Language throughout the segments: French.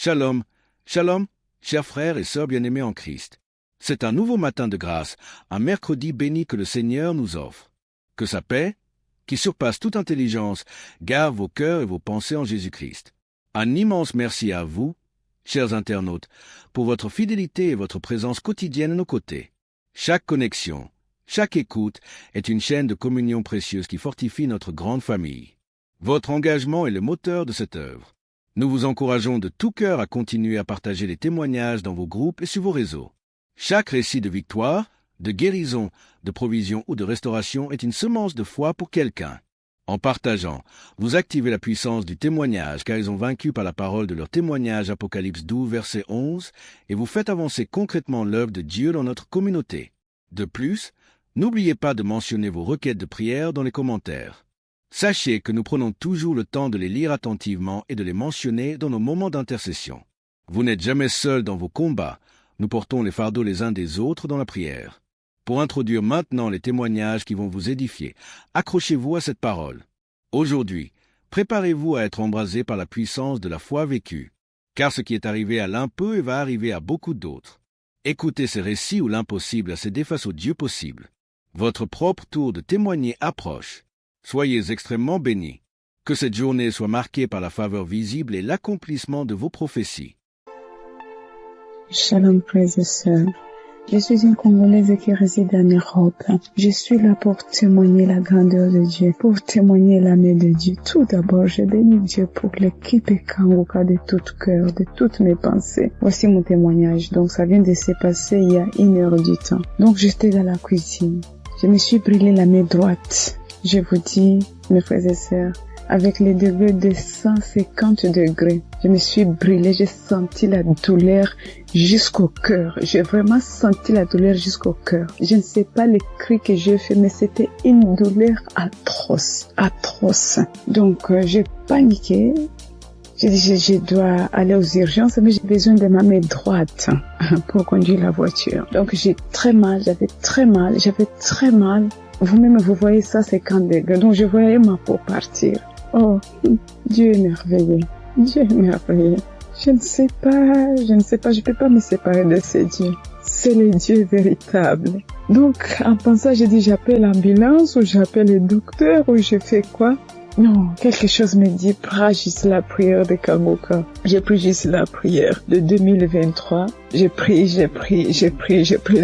Shalom, shalom, chers frères et sœurs bien-aimés en Christ. C'est un nouveau matin de grâce, un mercredi béni que le Seigneur nous offre. Que sa paix, qui surpasse toute intelligence, garde vos cœurs et vos pensées en Jésus-Christ. Un immense merci à vous, chers internautes, pour votre fidélité et votre présence quotidienne à nos côtés. Chaque connexion, chaque écoute est une chaîne de communion précieuse qui fortifie notre grande famille. Votre engagement est le moteur de cette œuvre. Nous vous encourageons de tout cœur à continuer à partager les témoignages dans vos groupes et sur vos réseaux. Chaque récit de victoire, de guérison, de provision ou de restauration est une semence de foi pour quelqu'un. En partageant, vous activez la puissance du témoignage car ils ont vaincu par la parole de leur témoignage Apocalypse 12, verset 11, et vous faites avancer concrètement l'œuvre de Dieu dans notre communauté. De plus, n'oubliez pas de mentionner vos requêtes de prière dans les commentaires. Sachez que nous prenons toujours le temps de les lire attentivement et de les mentionner dans nos moments d'intercession. Vous n'êtes jamais seul dans vos combats, nous portons les fardeaux les uns des autres dans la prière. Pour introduire maintenant les témoignages qui vont vous édifier, accrochez-vous à cette parole. Aujourd'hui, préparez-vous à être embrasé par la puissance de la foi vécue, car ce qui est arrivé à l'un peut et va arriver à beaucoup d'autres. Écoutez ces récits où l'impossible a cédé face au Dieu possible. Votre propre tour de témoigner approche. Soyez extrêmement bénis. Que cette journée soit marquée par la faveur visible et l'accomplissement de vos prophéties. Shalom, frères et sœurs. Je suis une Congolaise qui réside en Europe. Je suis là pour témoigner la grandeur de Dieu, pour témoigner la main de Dieu. Tout d'abord, je bénis Dieu pour l'équipe Kangoka de tout cœur, de toutes mes pensées. Voici mon témoignage. Donc, ça vient de se passer il y a 1 heure du temps. Donc, j'étais dans la cuisine. Je me suis brûlé la main droite. Je vous dis, mes frères et sœurs, avec les degrés de 150 degrés, je me suis brûlée, j'ai senti la douleur jusqu'au cœur. J'ai vraiment senti la douleur jusqu'au cœur. Je ne sais pas les cris que j'ai fait, mais c'était une douleur atroce, atroce. Donc, j'ai paniqué. J'ai dit, je dois aller aux urgences, mais j'ai besoin de ma main droite pour conduire la voiture. Donc, j'ai très mal, j'avais très mal. Vous-même, vous voyez ça, 50 degrés. Donc, je voyais ma peau partir. Oh, Dieu est merveilleux. Dieu est merveilleux. Je ne sais pas, je peux pas me séparer de ce Dieu. C'est le Dieu véritable. Donc, en pensant, j'ai dit, j'appelle l'ambulance ou j'appelle le docteur ou je fais quoi? Non, quelque chose me dit, prends juste la prière de Kangoka. J'ai pris juste la prière de 2023. J'ai pris,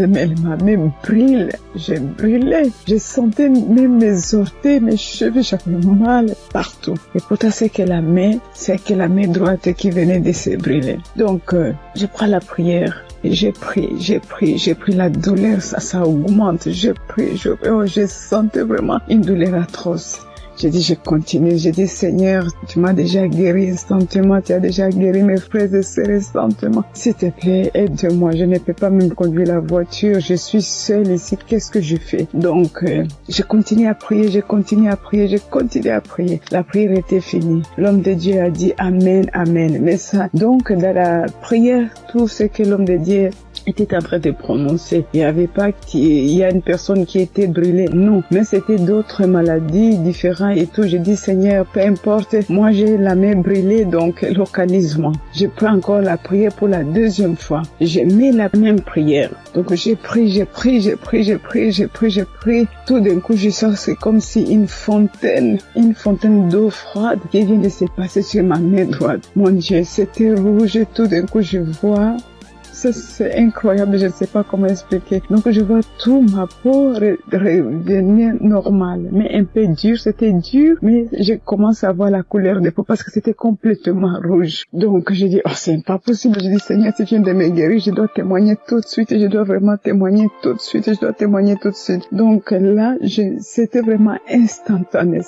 mais ma main brûle. Je brûlais. Je sentais même mes orteils, mes cheveux, j'avais mal partout. Et pourtant, c'est que la main droite qui venait de se brûler. Donc, je prends la prière. Et j'ai pris la douleur, ça augmente. Je sentais vraiment une douleur atroce. J'ai dit, je continue. J'ai dit, Seigneur, tu m'as déjà guéri instantanément. Tu as déjà guéri mes frères et sœurs instantanément. S'il te plaît, aide-moi. Je ne peux pas même conduire la voiture. Je suis seule ici. Qu'est-ce que je fais? Donc, je continue à prier. La prière était finie. L'homme de Dieu a dit Amen, Amen. Mais ça, donc, dans la prière, tout ce que l'homme de Dieu était en train de prononcer. Il n'y avait pas il y a une personne qui était brûlée. Non. Mais c'était d'autres maladies différentes et tout. J'ai dit, Seigneur, peu importe. Moi, j'ai la main brûlée, donc localise-moi. Je prends encore la prière pour la deuxième fois. Je mets la même prière. Donc, j'ai pris. Tout d'un coup, je sens, c'est comme si une fontaine d'eau froide qui vient de se passer sur ma main droite. Mon Dieu, c'était rouge. Tout d'un coup, je vois. C'est incroyable, je ne sais pas comment expliquer. Donc, je vois tout ma peau revenir normale, mais un peu dur. C'était dur, mais je commence à voir la couleur de peau parce que c'était complètement rouge. Donc, j'ai dit, oh, c'est pas possible. Je dis, Seigneur, si tu viens de me guérir, je dois témoigner tout de suite. Je dois vraiment témoigner tout de suite. Donc, là, c'était vraiment instantané.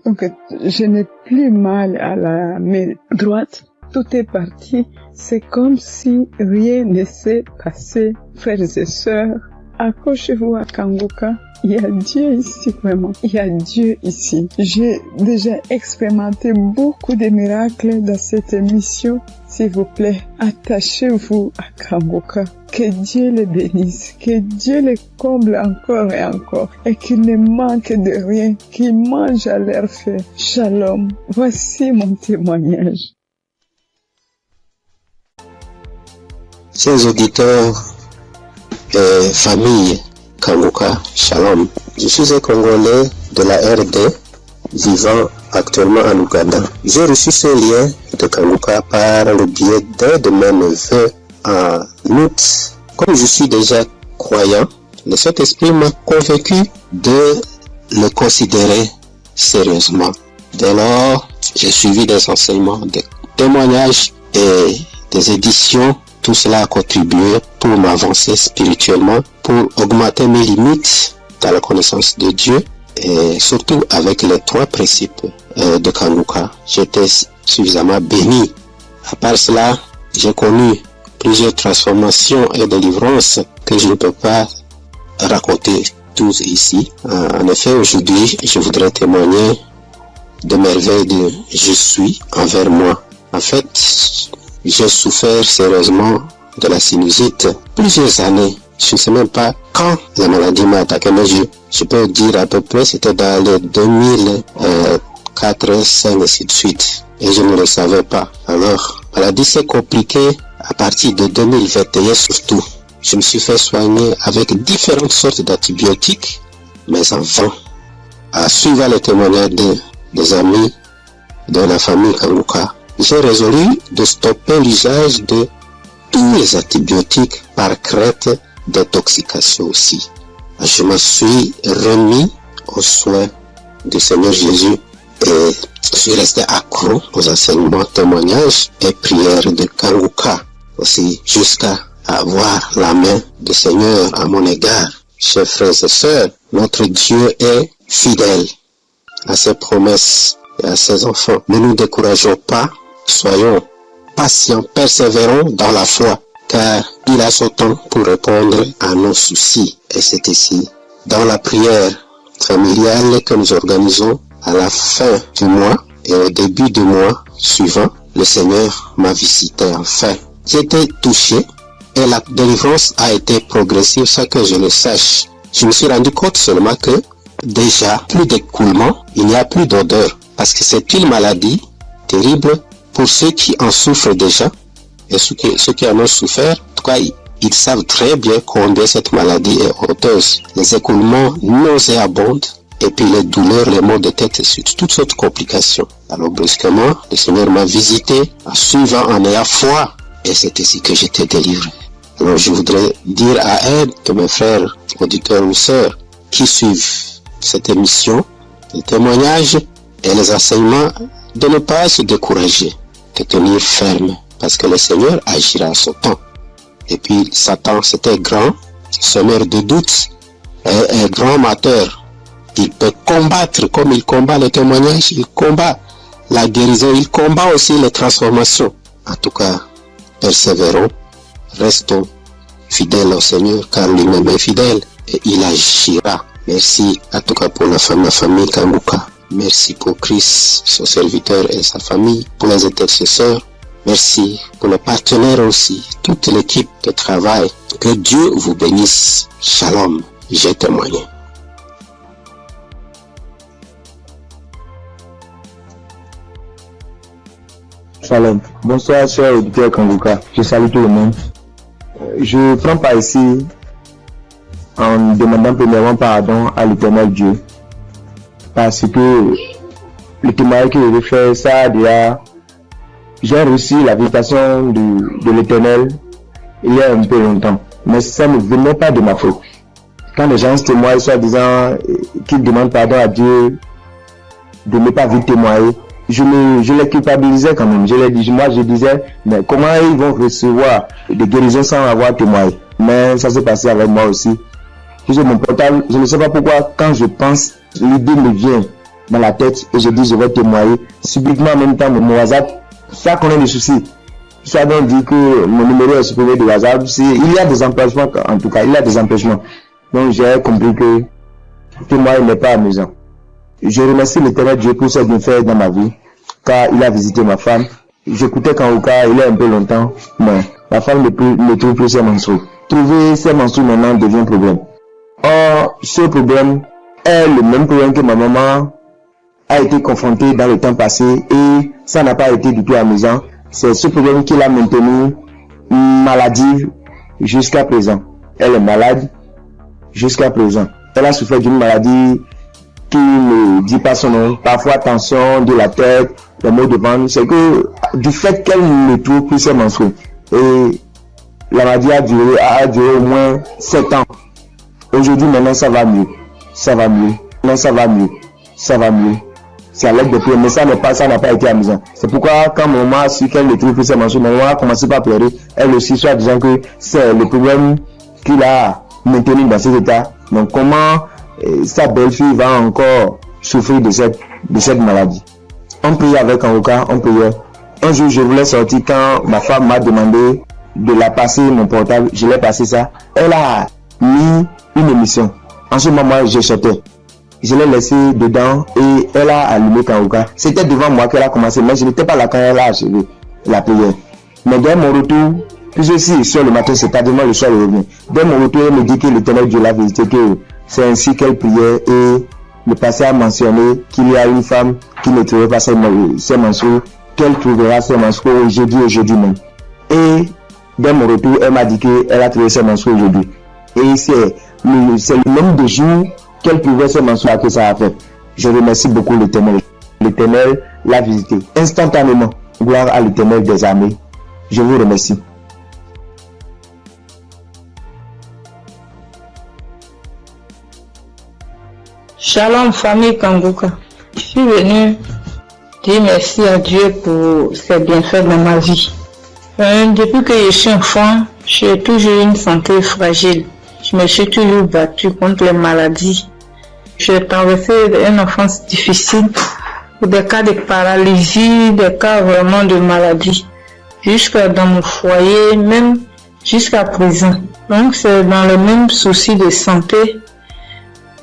Donc, je n'ai plus mal à la main droite. Tout est parti. C'est comme si rien ne s'est passé. Frères et sœurs, accrochez-vous à Kangoka. Il y a Dieu ici, vraiment. Il y a Dieu ici. J'ai déjà expérimenté beaucoup de miracles dans cette émission. S'il vous plaît, attachez-vous à Kangoka. Que Dieu le bénisse, que Dieu le comble encore et encore, et qu'il ne manque de rien, qu'il mange à l'air fait. Shalom. Voici mon témoignage. Chers auditeurs et famille Kanguka, Shalom. Je suis un Congolais de la RD vivant actuellement en Ouganda. J'ai reçu ce lien de Kanguka par le biais d'un de mes neveux en août. Comme je suis déjà croyant, le Saint-Esprit m'a convaincu de le considérer sérieusement. Dès lors, j'ai suivi des enseignements, des témoignages et des éditions. Tout cela a contribué pour m'avancer spirituellement, pour augmenter mes limites dans la connaissance de Dieu et surtout avec les 3 principes de Kanguka. J'étais suffisamment béni. À part cela, j'ai connu plusieurs transformations et délivrances que je ne peux pas raconter tous ici. En effet, aujourd'hui, je voudrais témoigner de merveilles de je suis envers moi. En fait, j'ai souffert sérieusement de la sinusite plusieurs années. Je ne sais même pas quand la maladie m'a attaqué, mais je peux dire à peu près c'était dans les 2004, 2005 et ainsi de suite. Et je ne le savais pas. Alors, la maladie s'est compliquée à partir de 2021 surtout. Je me suis fait soigner avec différentes sortes d'antibiotiques, mais en vain. À suivre les témoignages des amis de la famille Kanguka, j'ai résolu de stopper l'usage de tous les antibiotiques par crainte d'intoxication aussi. Je me suis remis aux soins du Seigneur Jésus et je suis resté accro aux enseignements, témoignages et prières de Kanguka aussi jusqu'à avoir la main du Seigneur à mon égard. Chers frères et sœurs, notre Dieu est fidèle à ses promesses et à ses enfants. Ne nous décourageons pas, soyons patients, persévérons dans la foi, car il a son temps pour répondre à nos soucis. Et c'est ici, dans la prière familiale que nous organisons à la fin du mois et au début du mois suivant, le Seigneur m'a visité enfin. J'ai été touché et la délivrance a été progressive sans que je le sache. Je me suis rendu compte seulement que déjà, plus d'écoulement, il n'y a plus d'odeur, parce que c'est une maladie terrible pour ceux qui en souffrent déjà, et ceux qui en ont souffert. En tout cas, ils savent très bien combien cette maladie est honteuse. Les écoulements nauséabonds, et puis les douleurs, les maux de tête, et toutes sortes de complications. Alors brusquement, le Seigneur m'a visité, en suivant, en ayant foi, et c'est ici que j'étais délivré. Alors je voudrais dire à un de mes frères, auditeurs ou sœurs, qui suivent cette émission, les témoignages et les enseignements, de ne pas se décourager, de tenir ferme, parce que le Seigneur agira à son temps. Et puis Satan, c'était grand, semeur de doutes, un grand amateur. Il peut combattre comme il combat le témoignage, il combat la guérison, il combat aussi les transformations. En tout cas, persévérons, restons fidèles au Seigneur, car lui-même est fidèle et il agira. Merci en tout cas pour la famille Kanguka. Merci pour Christ, son serviteur et sa famille, pour les intercesseurs. Merci pour les partenaires aussi, toute l'équipe de travail. Que Dieu vous bénisse. Shalom, j'ai témoigné. Shalom. Bonsoir, chers auditeurs Kanguka. Je salue tout le monde. Je prends part ici en demandant premièrement pardon à l'Éternel Dieu. Parce que le témoignage que je vais faire, ça déjà, j'ai reçu la visitation de l'Éternel il y a un peu longtemps. Mais ça ne venait pas de ma faute. Quand les gens se témoignent, soit disant qu'ils demandent pardon à Dieu de ne pas vite témoigner, je les culpabilisais quand même. Je disais, mais comment ils vont recevoir des guérisons sans avoir témoigné? Mais ça s'est passé avec moi aussi. J'ai mon portable, je ne sais pas pourquoi, quand je pense, l'idée me vient dans la tête et je dis je vais témoigner. Subitement en même temps, mon WhatsApp, ça connaît des soucis. Ça donc dit que mon numéro est supprimé de WhatsApp. Il y a des empêchements, en tout cas, il y a des empêchements. Donc j'ai compris que témoigner n'est pas amusant. Je remercie l'Éternel Dieu pour ce qu'il fait dans ma vie, car il a visité ma femme. J'écoutais Kanguka il y a un peu longtemps, mais ma femme ne trouve plus ses menstrues. Trouver ses menstrues maintenant devient un problème. Or, ce problème est le même problème que ma maman a été confrontée dans le temps passé et ça n'a pas été du tout amusant. C'est ce problème qui l'a maintenu maladive jusqu'à présent. Elle est malade jusqu'à présent. Elle a souffert d'une maladie qui ne dit pas son nom, parfois tension de la tête, les maux de ventre. C'est que du fait qu'elle ne trouve plus ses menstrues. Et la maladie a duré au moins 7 ans. Aujourd'hui, maintenant, ça va mieux. Ça va mieux. Non, ça va mieux. Ça va mieux. C'est à l'aide de prière, mais ça n'a pas été amusant. C'est pourquoi, quand maman a su qu'elle ne trouve plus ses menstrues, maman a commencé par pleurer. Elle aussi, soit disant que c'est le problème qu'il a maintenu dans cet état. Donc, comment sa belle-fille va encore souffrir de cette maladie. On priait avec Kangoka, on priait. Un jour, je voulais sortir quand ma femme m'a demandé de la passer mon portable. Je l'ai passé ça. Elle a mis une émission. En ce moment, moi, je sortais. Je l'ai laissé dedans et elle a allumé Kangoka. C'était devant moi qu'elle a commencé, mais je n'étais pas là quand elle a achevé la prière. Mais dès mon retour, puisque si sur le matin, c'est tardivement le soir, elle revient. Dès mon retour, elle me dit que l'Éternel Dieu l'a visité, que c'est ainsi qu'elle priait et le passé a mentionné qu'il y a une femme qui ne trouvait pas ses menstrues, qu'elle trouvera ses menstrues aujourd'hui même. Et dès mon retour, elle m'a dit qu'elle a trouvé ses menstrues aujourd'hui. Et c'est le nombre de jours qu'elle trouvait ses menstrues que ça a fait. Je remercie beaucoup l'Éternel. L'Éternel l'a visité instantanément. Gloire à l'Éternel des armées. Je vous remercie. Shalom famille Kangoka. Je suis venu dire merci à Dieu pour ses bienfaits dans ma vie. Depuis que je suis enfant, j'ai toujours eu une santé fragile. Je me suis toujours battue contre les maladies. J'ai traversé une enfance difficile, des cas de paralysie, des cas vraiment de maladie. Jusqu'à dans mon foyer, même jusqu'à présent. Donc c'est dans le même souci de santé.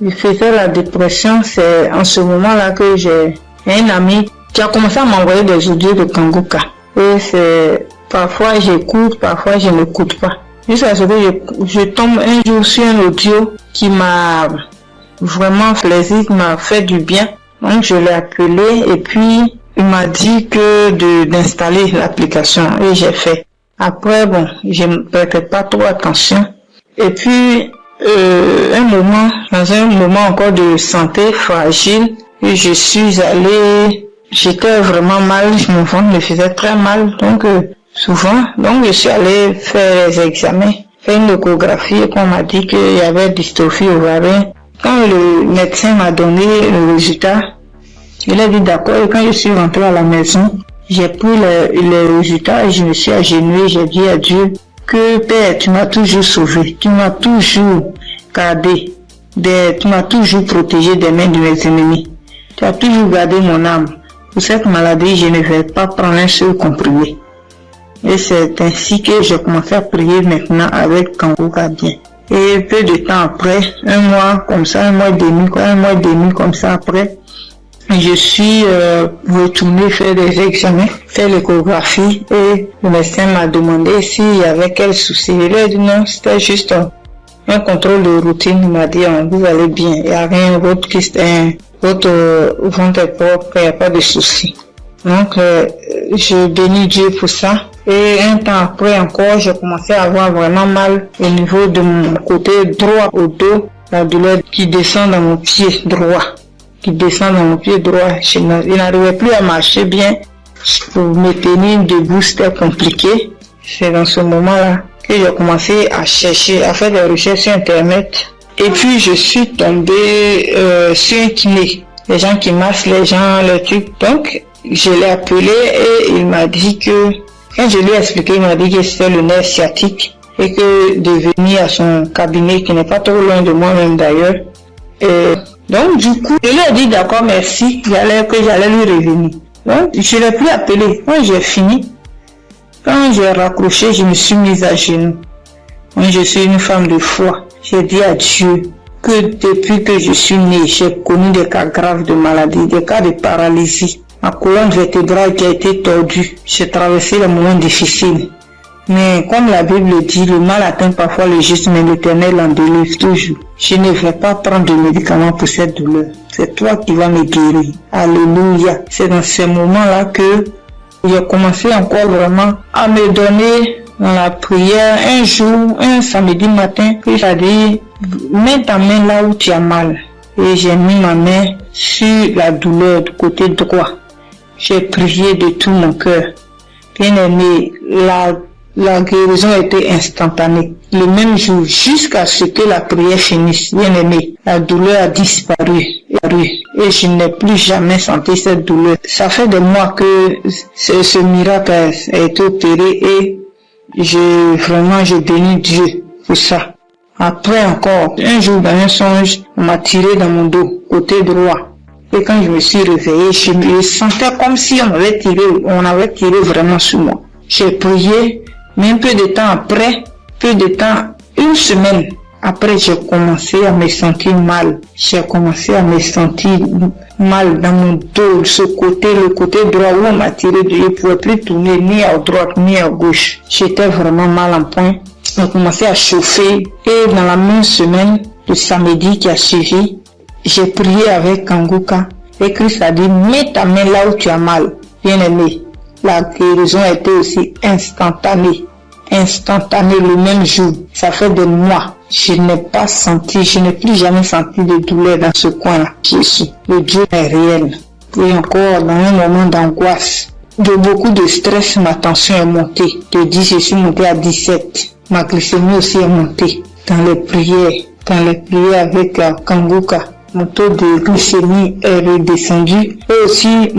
Je faisais la dépression, c'est en ce moment-là que j'ai un ami qui a commencé à m'envoyer des audios de Kangoka. Et c'est parfois j'écoute, parfois je n'écoute pas. Jusqu'à ce que je tombe un jour sur un audio qui m'a vraiment plaisir, qui m'a fait du bien. Donc je l'ai appelé et puis il m'a dit que d'installer l'application et j'ai fait. Après bon, je ne prêtais pas trop attention. Et puis dans un moment encore de santé fragile, et je suis allée, j'étais vraiment mal, mon ventre me faisait très mal, donc souvent, donc je suis allée faire les examens, faire une échographie et qu'on m'a dit qu'il y avait dystrophie ovarienne. Quand le médecin m'a donné le résultat, il a dit d'accord, et quand je suis rentrée à la maison, j'ai pris les résultats et je me suis agenouillée, j'ai dit à Dieu que Père, tu m'as toujours sauvé, tu m'as toujours gardé, tu m'as toujours protégé des mains de mes ennemis. Tu as toujours gardé mon âme. Pour cette maladie, je ne vais pas prendre un seul comprimé. Et c'est ainsi que j'ai commencé à prier maintenant avec Kangoka bien. Et peu de temps après, un mois et demi comme ça après, je suis retourné faire des examens, faire l'échographie et le médecin m'a demandé s'il y avait quel souci. Il a dit non, c'était juste un contrôle de routine. Il m'a dit vous allez bien, il n'y a rien, votre ventre est propre, il n'y a pas de souci. Donc je bénis Dieu pour ça. Et un temps après encore, j'ai commencé à avoir vraiment mal au niveau de mon côté droit au dos, la douleur qui descend dans mon pied droit. Je n'arrivais plus à marcher bien. Pour me tenir debout, c'était compliqué. C'est dans ce moment-là que j'ai commencé à chercher, à faire des recherches sur Internet. Et puis, je suis tombée sur un kiné. Les gens qui massent les gens, les trucs. Donc, je l'ai appelé et il m'a dit que, quand je lui ai expliqué, il m'a dit que c'était le nerf sciatique et que de venir à son cabinet, qui n'est pas trop loin de moi-même d'ailleurs. Et donc, du coup, je lui ai dit d'accord, merci, que j'allais lui revenir. Donc, je l'ai plus appelé. Quand j'ai fini, quand j'ai raccroché, je me suis mise à genoux. Moi, je suis une femme de foi. J'ai dit à Dieu que depuis que je suis née, j'ai connu des cas graves de maladie, des cas de paralysie. Ma colonne vertébrale qui a été tordue. J'ai traversé les moments difficiles. Mais comme la Bible dit, le mal atteint parfois le juste, mais l'Éternel en délivre toujours. Je ne vais pas prendre de médicaments pour cette douleur. C'est toi qui vas me guérir. Alléluia. C'est dans ces moments-là que j'ai commencé encore vraiment à me donner dans la prière, un jour, un samedi matin, il a dit, mets ta main là où tu as mal. Et j'ai mis ma main sur la douleur du côté droit. J'ai prié de tout mon cœur. Bien aimé, la guérison était instantanée. Le même jour, jusqu'à ce que la prière finisse, bien aimé, la douleur a disparu. Et je n'ai plus jamais senti cette douleur. Ça fait des mois que ce miracle a été opéré et je bénis Dieu pour ça. Après encore, un jour dans un songe, on m'a tiré dans mon dos, côté droit. Et quand je me suis réveillé, je me sentais comme si on avait tiré vraiment sur moi. J'ai prié, mais un peu de temps, une semaine après, j'ai commencé à me sentir mal. J'ai commencé à me sentir mal dans mon dos, le côté droit où on m'a tiré, je ne pouvais plus tourner ni à droite ni à gauche. J'étais vraiment mal en point. On commençait à chauffer et dans la même semaine, le samedi qui a suivi, j'ai prié avec Kanguka et Christ a dit, mets ta main là où tu as mal. Bien aimé, la guérison a été aussi instantanée le même jour. Ça fait des mois. Je n'ai plus jamais senti de douleur dans ce coin-là. Jésus, le Dieu est réel. Et encore, dans un moment d'angoisse, de beaucoup de stress, ma tension est montée. De 10, je suis montée à 17. Ma glycémie aussi est montée. Dans les prières avec Kanguka, mon taux de glycémie est redescendu. Et aussi,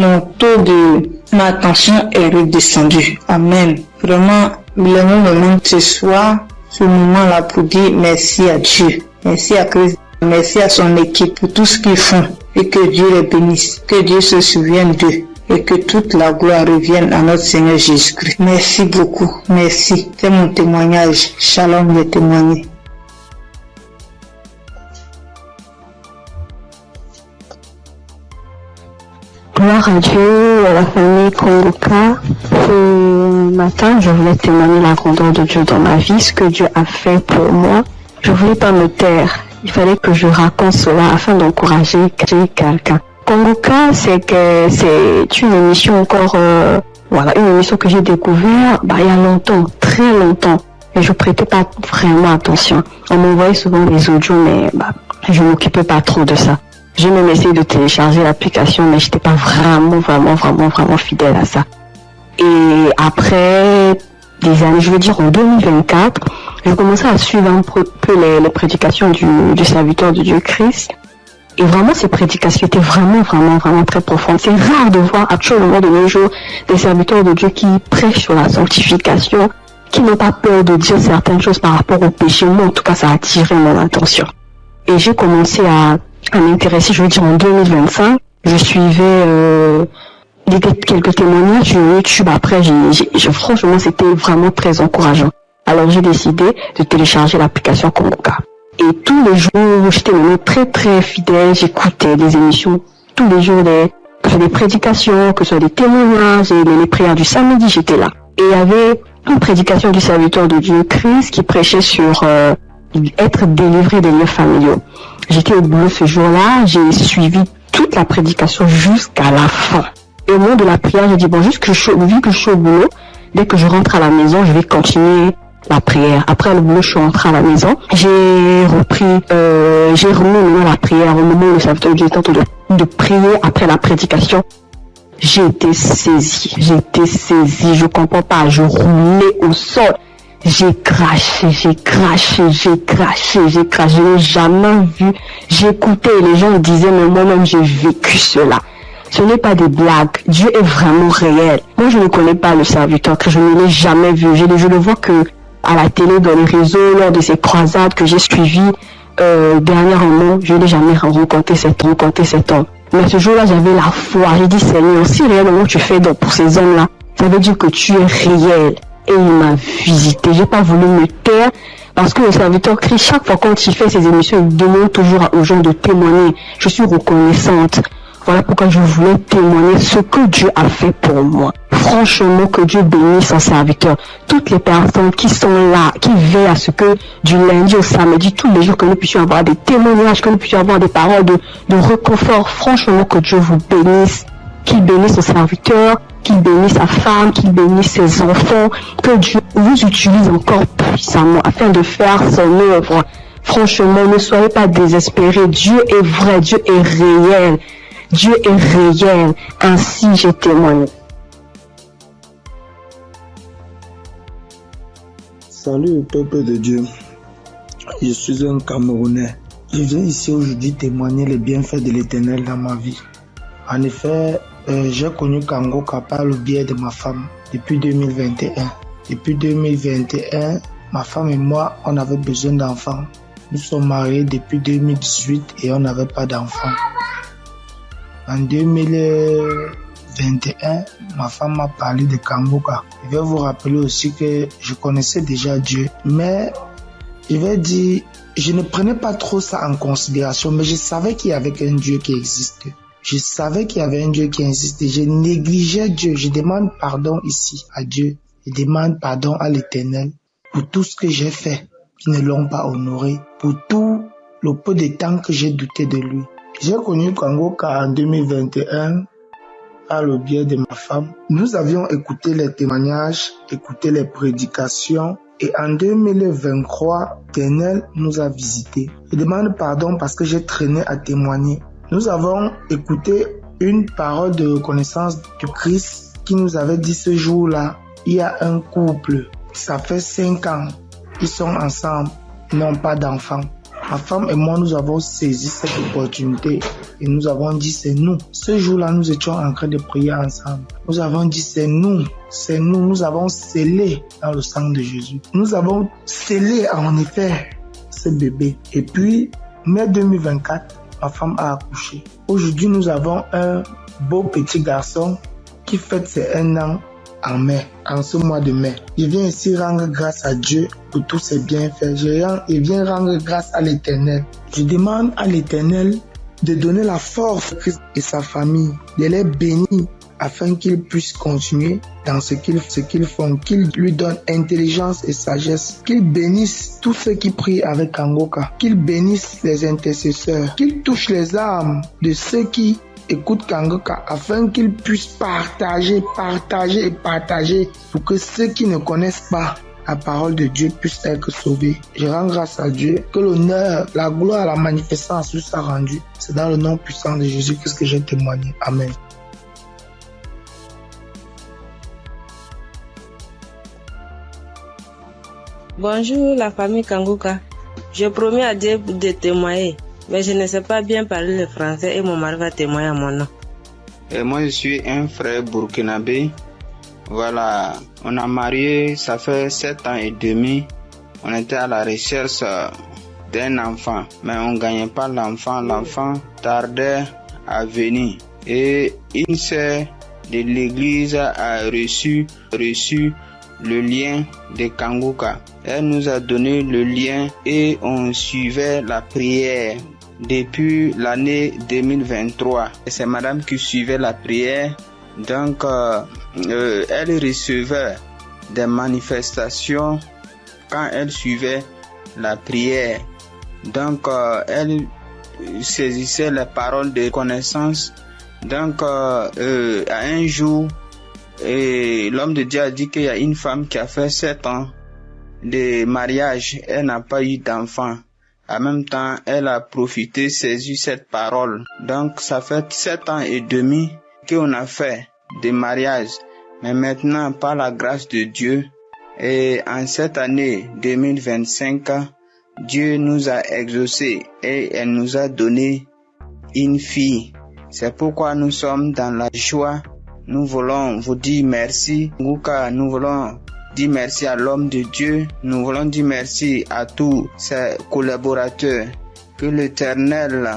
ma tension est redescendue. Amen. Vraiment, le moment ce soir, ce moment-là pour dire merci à Dieu. Merci à Christ. Merci à son équipe pour tout ce qu'ils font. Et que Dieu les bénisse. Que Dieu se souvienne d'eux. Et que toute la gloire revienne à notre Seigneur Jésus-Christ. Merci beaucoup. Merci. C'est mon témoignage. Shalom, j'ai témoigné. Gloire à Dieu, à la famille Kanguka. Ce matin, je voulais témoigner la grandeur de Dieu dans ma vie, ce que Dieu a fait pour moi. Je voulais pas me taire. Il fallait que je raconte cela afin d'encourager quelqu'un. Kanguka, c'est une émission une émission que j'ai découvert il y a longtemps, très longtemps. Et je prêtais pas vraiment attention. On m'envoyait souvent des audios, mais je m'occupais pas trop de ça. J'ai même essayé de télécharger l'application, mais j'étais pas vraiment fidèle à ça. Et après des années, je veux dire en 2024, j'ai commencé à suivre un peu les prédications du serviteur de Dieu Christ. Et vraiment, ces prédications étaient vraiment très profondes. C'est rare de voir actuellement de nos jours des serviteurs de Dieu qui prêchent sur la sanctification, qui n'ont pas peur de dire certaines choses par rapport au péché. Moi, en tout cas, ça a attiré mon attention. Et j'ai commencé à m'intéresser, je veux dire, en 2025. Je suivais quelques témoignages sur YouTube. Après, franchement, c'était vraiment très encourageant. Alors, j'ai décidé de télécharger l'application Kanguka. Et tous les jours, j'étais vraiment très fidèle. J'écoutais des émissions tous les jours, que ce soit des prédications, que ce soit des témoignages, et les prières du samedi, j'étais là. Et il y avait une prédication du serviteur de Dieu Christ qui prêchait sur être délivré des lieux familiaux. J'étais au boulot ce jour-là, j'ai suivi toute la prédication jusqu'à la fin. Et au moment de la prière, j'ai dit, vu que je suis au boulot, dès que je rentre à la maison, je vais continuer la prière. Après le boulot, je suis rentrée à la maison. J'ai remis la prière au moment où le serviteur de Dieu était en train de prier après la prédication. J'ai été saisie, je comprends pas, je roulais au sol. J'ai craché, je n'ai jamais vu. J'écoutais et les gens disaient, mais moi-même j'ai vécu cela. Ce n'est pas des blagues, Dieu est vraiment réel. Moi je ne connais pas le serviteur, que je ne l'ai jamais vu. Je le vois que à la télé, dans les réseaux, lors de ces croisades que j'ai suivies dernièrement, je n'ai jamais rencontré cet homme. Mais ce jour-là, j'avais la foi. J'ai dit, Seigneur, si réellement tu fais donc pour ces hommes-là, ça veut dire que tu es réel. Et il m'a visité. J'ai pas voulu me taire parce que le serviteur Christ, chaque fois quand il fait ses émissions, il demande toujours aux gens de témoigner. Je suis reconnaissante. Voilà pourquoi je voulais témoigner ce que Dieu a fait pour moi. Franchement, que Dieu bénisse son serviteur. Toutes les personnes qui sont là, qui veillent à ce que du lundi au samedi, tous les jours, que nous puissions avoir des témoignages, que nous puissions avoir des paroles de réconfort. Franchement, que Dieu vous bénisse. Qu'il bénisse son serviteur, qu'il bénisse sa femme, qu'il bénisse ses enfants. Que Dieu vous utilise encore puissamment afin de faire son œuvre. Franchement, ne soyez pas désespérés. Dieu est vrai, Dieu est réel. Dieu est réel. Ainsi, j'ai témoigné. Salut peuple de Dieu. Je suis un Camerounais. Je viens ici aujourd'hui témoigner les bienfaits de l'Éternel dans ma vie. En effet, j'ai connu Kangoka par le biais de ma femme depuis 2021. Depuis 2021, ma femme et moi, on avait besoin d'enfants. Nous sommes mariés depuis 2018 et on n'avait pas d'enfants. En 2021, ma femme m'a parlé de Kangoka. Je vais vous rappeler aussi que je connaissais déjà Dieu, mais je vais dire, je ne prenais pas trop ça en considération, mais je savais qu'il y avait un Dieu qui existe. Je savais qu'il y avait un Dieu qui existait. Je négligeais Dieu. Je demande pardon ici à Dieu. Je demande pardon à l'Éternel pour tout ce que j'ai fait qui ne l'ont pas honoré, pour tout le peu de temps que j'ai douté de lui. J'ai connu Kangoka en 2021 par le biais de ma femme. Nous avions écouté les témoignages, écouté les prédications et en 2023, l'Éternel nous a visités. Je demande pardon parce que j'ai traîné à témoigner. Nous avons écouté une parole de reconnaissance de Christ qui nous avait dit ce jour-là, il y a un couple, ça fait 5 ans, ils sont ensemble, ils n'ont pas d'enfants. Ma femme et moi, nous avons saisi cette opportunité et nous avons dit c'est nous. Ce jour-là, nous étions en train de prier ensemble. Nous avons dit c'est nous, nous avons scellé dans le sang de Jésus. Nous avons scellé en effet ce bébé. Et puis, mai 2024, ma femme a accouché. Aujourd'hui, nous avons un beau petit garçon qui fête ses 1 an en mai, en ce mois de mai. Je viens ici rendre grâce à Dieu pour tous ses bienfaits. Je viens rendre grâce à l'Éternel. Je demande à l'Éternel de donner la force à Christ et sa famille, de les bénir afin qu'ils puissent continuer dans ce qu'ils font, qu'ils lui donnent intelligence et sagesse, qu'ils bénissent tous ceux qui prient avec Kangoka, qu'ils bénissent les intercesseurs, qu'ils touchent les âmes de ceux qui écoutent Kangoka afin qu'ils puissent partager pour que ceux qui ne connaissent pas la parole de Dieu puissent être sauvés. Je rends grâce à Dieu que l'honneur, la gloire, la manifestance lui soit rendue. C'est dans le nom puissant de Jésus-Christ que j'ai témoigné. Amen. Bonjour la famille Kangoka. Je promis à Dieu de témoigner, mais je ne sais pas bien parler le français et mon mari va témoigner à mon nom. Et moi je suis un frère burkinabé. Voilà, on a marié, ça fait 7 ans et demi. On était à la recherche d'un enfant, mais on ne gagnait pas l'enfant. L'enfant tardait à venir. Et une sœur de l'église a reçu le lien de Kangoka. Elle nous a donné le lien et on suivait la prière depuis l'année 2023. C'est madame qui suivait la prière. Donc, elle recevait des manifestations quand elle suivait la prière. Donc, elle saisissait les paroles de connaissance. Donc, à un jour, et l'homme de Dieu a dit qu'il y a une femme qui a fait 7 ans de mariage, elle n'a pas eu d'enfant. En même temps, elle a profité, saisi cette parole. Donc, ça fait 7 ans et demi qu'on a fait des mariages. Mais maintenant, par la grâce de Dieu, et en cette année 2025, Dieu nous a exaucés et elle nous a donné une fille. C'est pourquoi nous sommes dans la joie. Nous voulons vous dire merci, Kangoka. Nous voulons dire merci à l'homme de Dieu. Nous voulons dire merci à tous ses collaborateurs. Que l'Éternel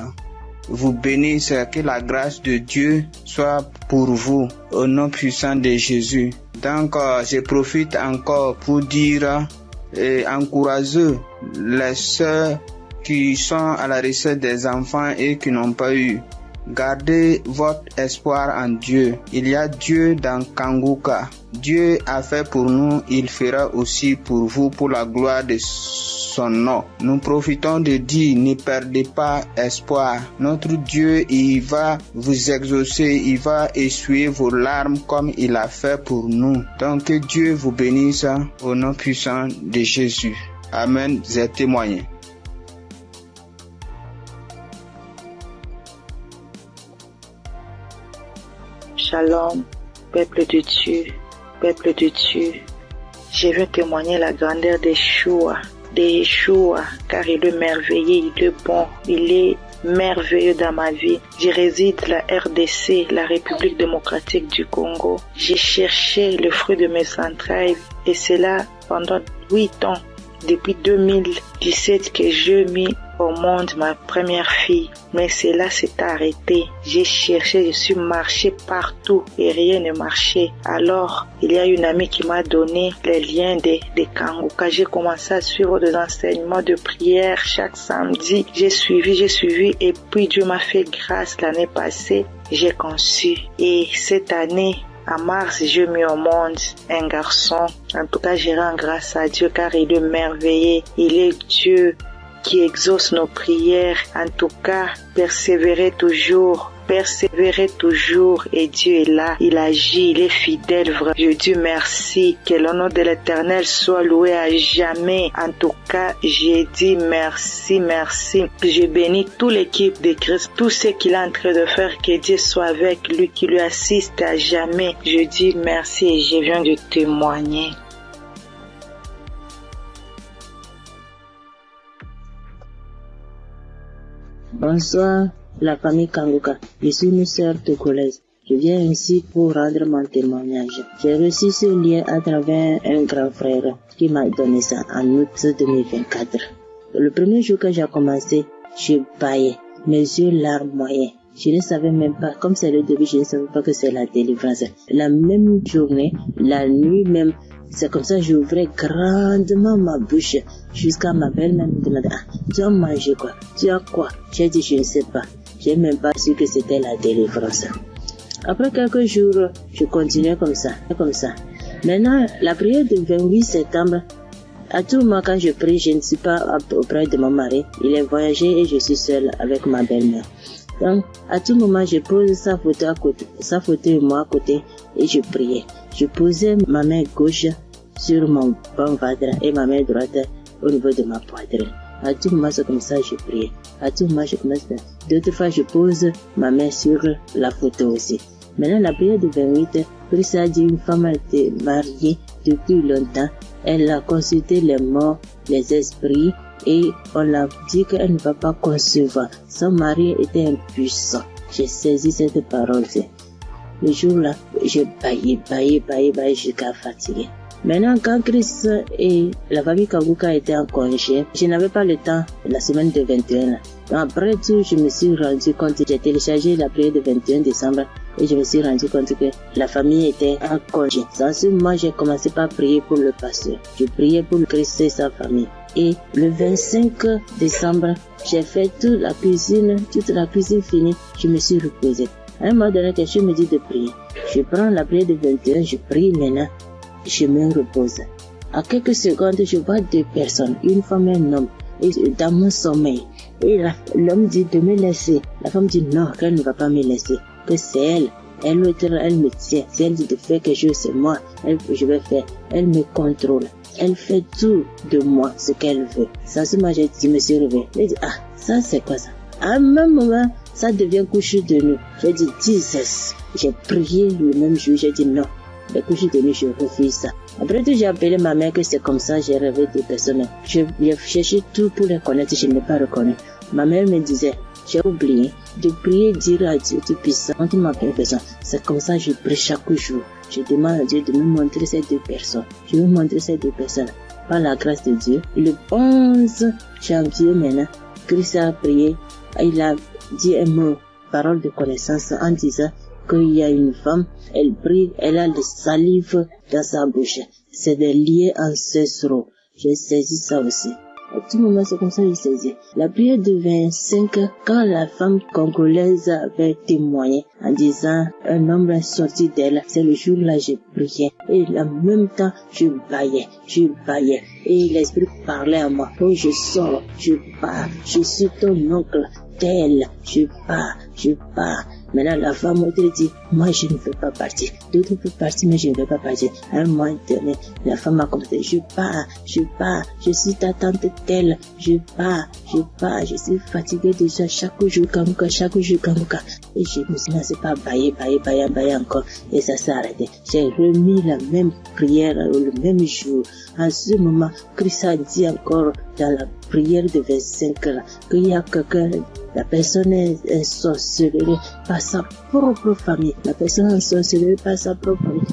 vous bénisse, que la grâce de Dieu soit pour vous, au nom puissant de Jésus. Donc, je profite encore pour dire et encourager les sœurs qui sont à la recherche des enfants et qui n'ont pas eu Gardez votre espoir en Dieu. Il y a Dieu dans Kanguka. Dieu a fait pour nous, il fera aussi pour vous, pour la gloire de son nom. Nous profitons de dire, ne perdez pas espoir. Notre Dieu, il va vous exaucer, il va essuyer vos larmes comme il a fait pour nous. Donc que Dieu vous bénisse au nom puissant de Jésus. Amen. J'ai témoigné. Shalom, peuple de Dieu, peuple de Dieu. Je veux témoigner la grandeur de Yeshua, car il est merveilleux, il est bon, il est merveilleux dans ma vie. Je réside la RDC, la République démocratique du Congo. J'ai cherché le fruit de mes entrailles et c'est là pendant 8 ans, depuis 2017 que j'ai mis au monde ma première fille. Mais cela s'est arrêté. J'ai cherché, je suis marché partout et rien ne marchait. Alors, il y a une amie qui m'a donné les liens de Kanguka. J'ai commencé à suivre des enseignements de prière chaque samedi. J'ai suivi et puis Dieu m'a fait grâce l'année passée. J'ai conçu et cette année, en mars, j'ai mis au monde un garçon. En tout cas, je rends grâce à Dieu car il est merveilleux. Il est Dieu qui exauce nos prières. En tout cas, persévérez toujours et Dieu est là, il agit, il est fidèle. Je dis merci, que le nom de l'Éternel soit loué à jamais. En tout cas, j'ai dit merci. Je bénis toute l'équipe de Christ, tout ce qu'il est en train de faire, que Dieu soit avec lui, qui lui assiste à jamais. Je dis merci et je viens de témoigner. Bonsoir, la famille Kanguka. Je suis une sœur togolaise. Je viens ici pour rendre mon témoignage. J'ai reçu ce lien à travers un grand frère qui m'a donné ça en août 2024. Le premier jour que j'ai commencé, je baillais, mes yeux larmes moyens. Je ne savais même pas, comme c'est le début, je ne savais pas que c'est la délivrance. La même journée, la nuit même, c'est comme ça que j'ouvrais grandement ma bouche jusqu'à ma belle-mère me demandait, tu as mangé quoi? Tu as quoi? J'ai dit, je ne sais pas. J'ai même pas su que c'était la délivrance. Après quelques jours, je continuais comme ça. Maintenant, la prière du 28 septembre, à tout moment quand je prie, je ne suis pas auprès de mon mari. Il est voyagé et je suis seule avec ma belle-mère. Donc, à tout moment, je pose sa photo et moi à côté et je priais. Je posais ma main gauche sur mon bon ventre et ma main droite au niveau de ma poitrine. À tout moment, c'est comme ça que je priais. À tout moment, je commence. D'autres fois, je pose ma main sur la photo aussi. Maintenant, la prière du 28, Christ a dit une femme a été mariée depuis longtemps. Elle a consulté les morts, les esprits, et on l'a dit qu'elle ne va pas concevoir. Son mari était impuissant. J'ai saisi cette parole. Le jour-là, je baillais jusqu'à fatiguer. Maintenant, quand Christ et la famille Kanguka étaient en congé, je n'avais pas le temps la semaine de 21. Après tout, je me suis rendu compte, j'ai téléchargé la prière du 21 décembre et je me suis rendu compte que la famille était en congé. Sans ce moment, j'ai commencé par prier pour le pasteur. Je priais pour Christ et sa famille. Et le 25 décembre, j'ai fait toute la cuisine finie, je me suis reposée. À un moment donné, quelque chose me dit de prier. Je prends la prière du 21, je prie maintenant, je me repose. À quelques secondes, je vois deux personnes, une femme et un homme, et dans mon sommeil. Et l'homme dit de me laisser. La femme dit non, qu'elle ne va pas me laisser, que c'est elle. Elle me tient. Si elle dit de faire quelque chose, c'est moi. Je vais faire. Elle me contrôle. Elle fait tout de moi, ce qu'elle veut. Sans ce moment, je me suis réveillée. J'ai dit, ça c'est quoi ça? À un même moment, ça devient couche de nuit. J'ai dit, Jesus. J'ai prié le même jour, j'ai dit non. Les couches de nuit, je refuse ça. Après tout, j'ai appelé ma mère que c'est comme ça, j'ai rêvé de personnes. J'ai cherché tout pour les connaître, je ne l'ai pas reconnu. Ma mère me disait, j'ai oublié de prier, dire à Dieu Tout-Puissant, quand tu m'appelles personne. C'est comme ça que je prie chaque jour. Je demande à Dieu de me montrer ces deux personnes. Je vais montrer ces deux personnes. Par la grâce de Dieu, le 11 janvier maintenant, Christ a prié, il a dit un mot, parole de connaissance, en disant qu'il y a une femme, elle prie, elle a le salive dans sa bouche. C'est des liens ancestraux. J'ai saisi ça aussi. À tout moment, c'est comme ça que je saisis. La prière de 25 heures, quand la femme congolaise avait témoigné en disant un homme est sorti d'elle, c'est le jour-là que je priais. Et en même temps, je baillais. Et l'esprit parlait à moi. Oh, je sors, je pars, je suis ton oncle, tel, je pars. Maintenant, la femme m'a dit, moi, je ne veux pas partir. D'autres peuvent partir, mais je ne veux pas partir. À un moment donné, la femme a commencé, je pars, je suis ta tante telle, je pars, je suis fatiguée déjà, chaque jour, Kanguka. Et je me suis lancé par bailler encore. Et ça s'est arrêté. J'ai remis la même prière le même jour. En ce moment, Christ a dit encore dans la prière de 25 heures qu'il y a quelqu'un, la personne est sorcelée par sa propre famille.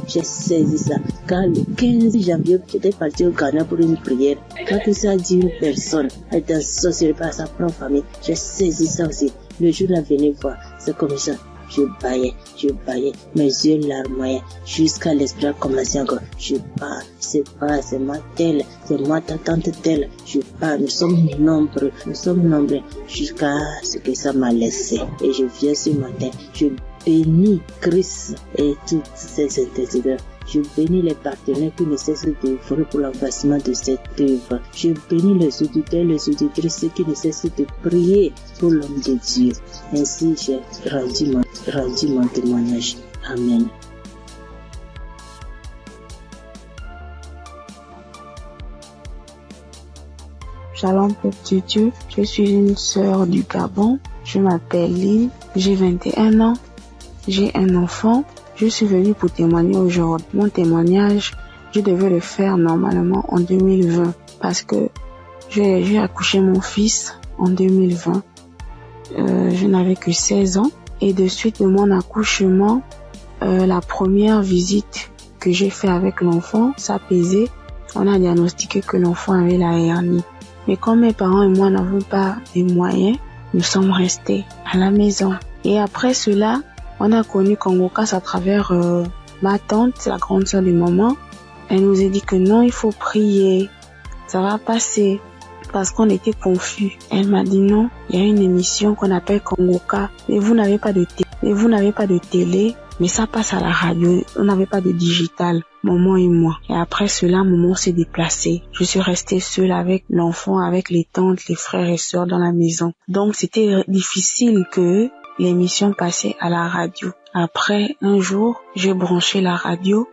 J'ai saisi ça. Quand le 15 janvier, j'étais parti au Ghana pour une prière. Quand ça dit une personne est sorcelée par sa propre famille, j'ai saisi ça aussi. Le jour là, venez voir, c'est comme ça. Je baillais, mes yeux larmoyaient, jusqu'à l'esprit a commencé encore. Je pars, c'est moi telle, c'est moi ta tante telle. Je pars, nous sommes nombreux, jusqu'à ce que ça m'a laissé. Et je viens ce matin, je bénis Christ et toutes ses intercesseurs. Je bénis les partenaires qui ne cessent d'œuvrer pour l'avancement de cette œuvre. Je bénis les auditeurs, les auditrices qui ne cessent de prier pour l'homme de Dieu. Ainsi, j'ai rendu mon témoignage. Amen. Shalom, peuple de Dieu. Je suis une sœur du Gabon. Je m'appelle Lynn. J'ai 21 ans. J'ai un enfant. Je suis venue pour témoigner aujourd'hui. Mon témoignage, je devais le faire normalement en 2020 parce que j'ai accouché mon fils en 2020. Je n'avais que 16 ans et de suite de mon accouchement, la première visite que j'ai fait avec l'enfant, ça pesait. On a diagnostiqué que l'enfant avait la hernie. Mais comme mes parents et moi n'avons pas les moyens, nous sommes restés à la maison. Et après cela, on a connu Kanguka à travers ma tante, la grande sœur de maman. Elle nous a dit que non, il faut prier, ça va passer, parce qu'on était confus. Elle m'a dit non, il y a une émission qu'on appelle Kanguka, mais vous n'avez pas de télé, mais ça passe à la radio, on n'avait pas de digital, maman et moi. Et après cela, maman s'est déplacée. Je suis restée seule avec l'enfant, avec les tantes, les frères et sœurs dans la maison. Donc c'était difficile que l'émission passait à la radio. Après, un jour, j'ai branché la radio.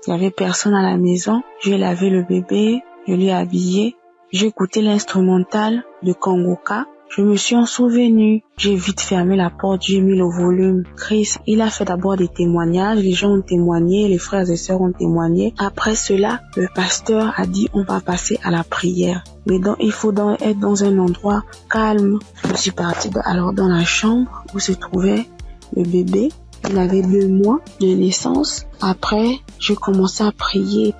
Il n'y avait personne à la maison. J'ai lavé le bébé, je l'ai habillé. J'ai écouté l'instrumental de Kanguka. Je me suis en souvenu. J'ai vite fermé la porte, j'ai mis le volume. Chris, il a fait d'abord des témoignages. Les gens ont témoigné, les frères et sœurs ont témoigné. Après cela, le pasteur a dit on va passer à la prière. Mais donc, il faut être dans un endroit calme. Je suis partie alors dans la chambre où se trouvait le bébé. Il avait 2 mois de naissance. Après, je commençais à prier.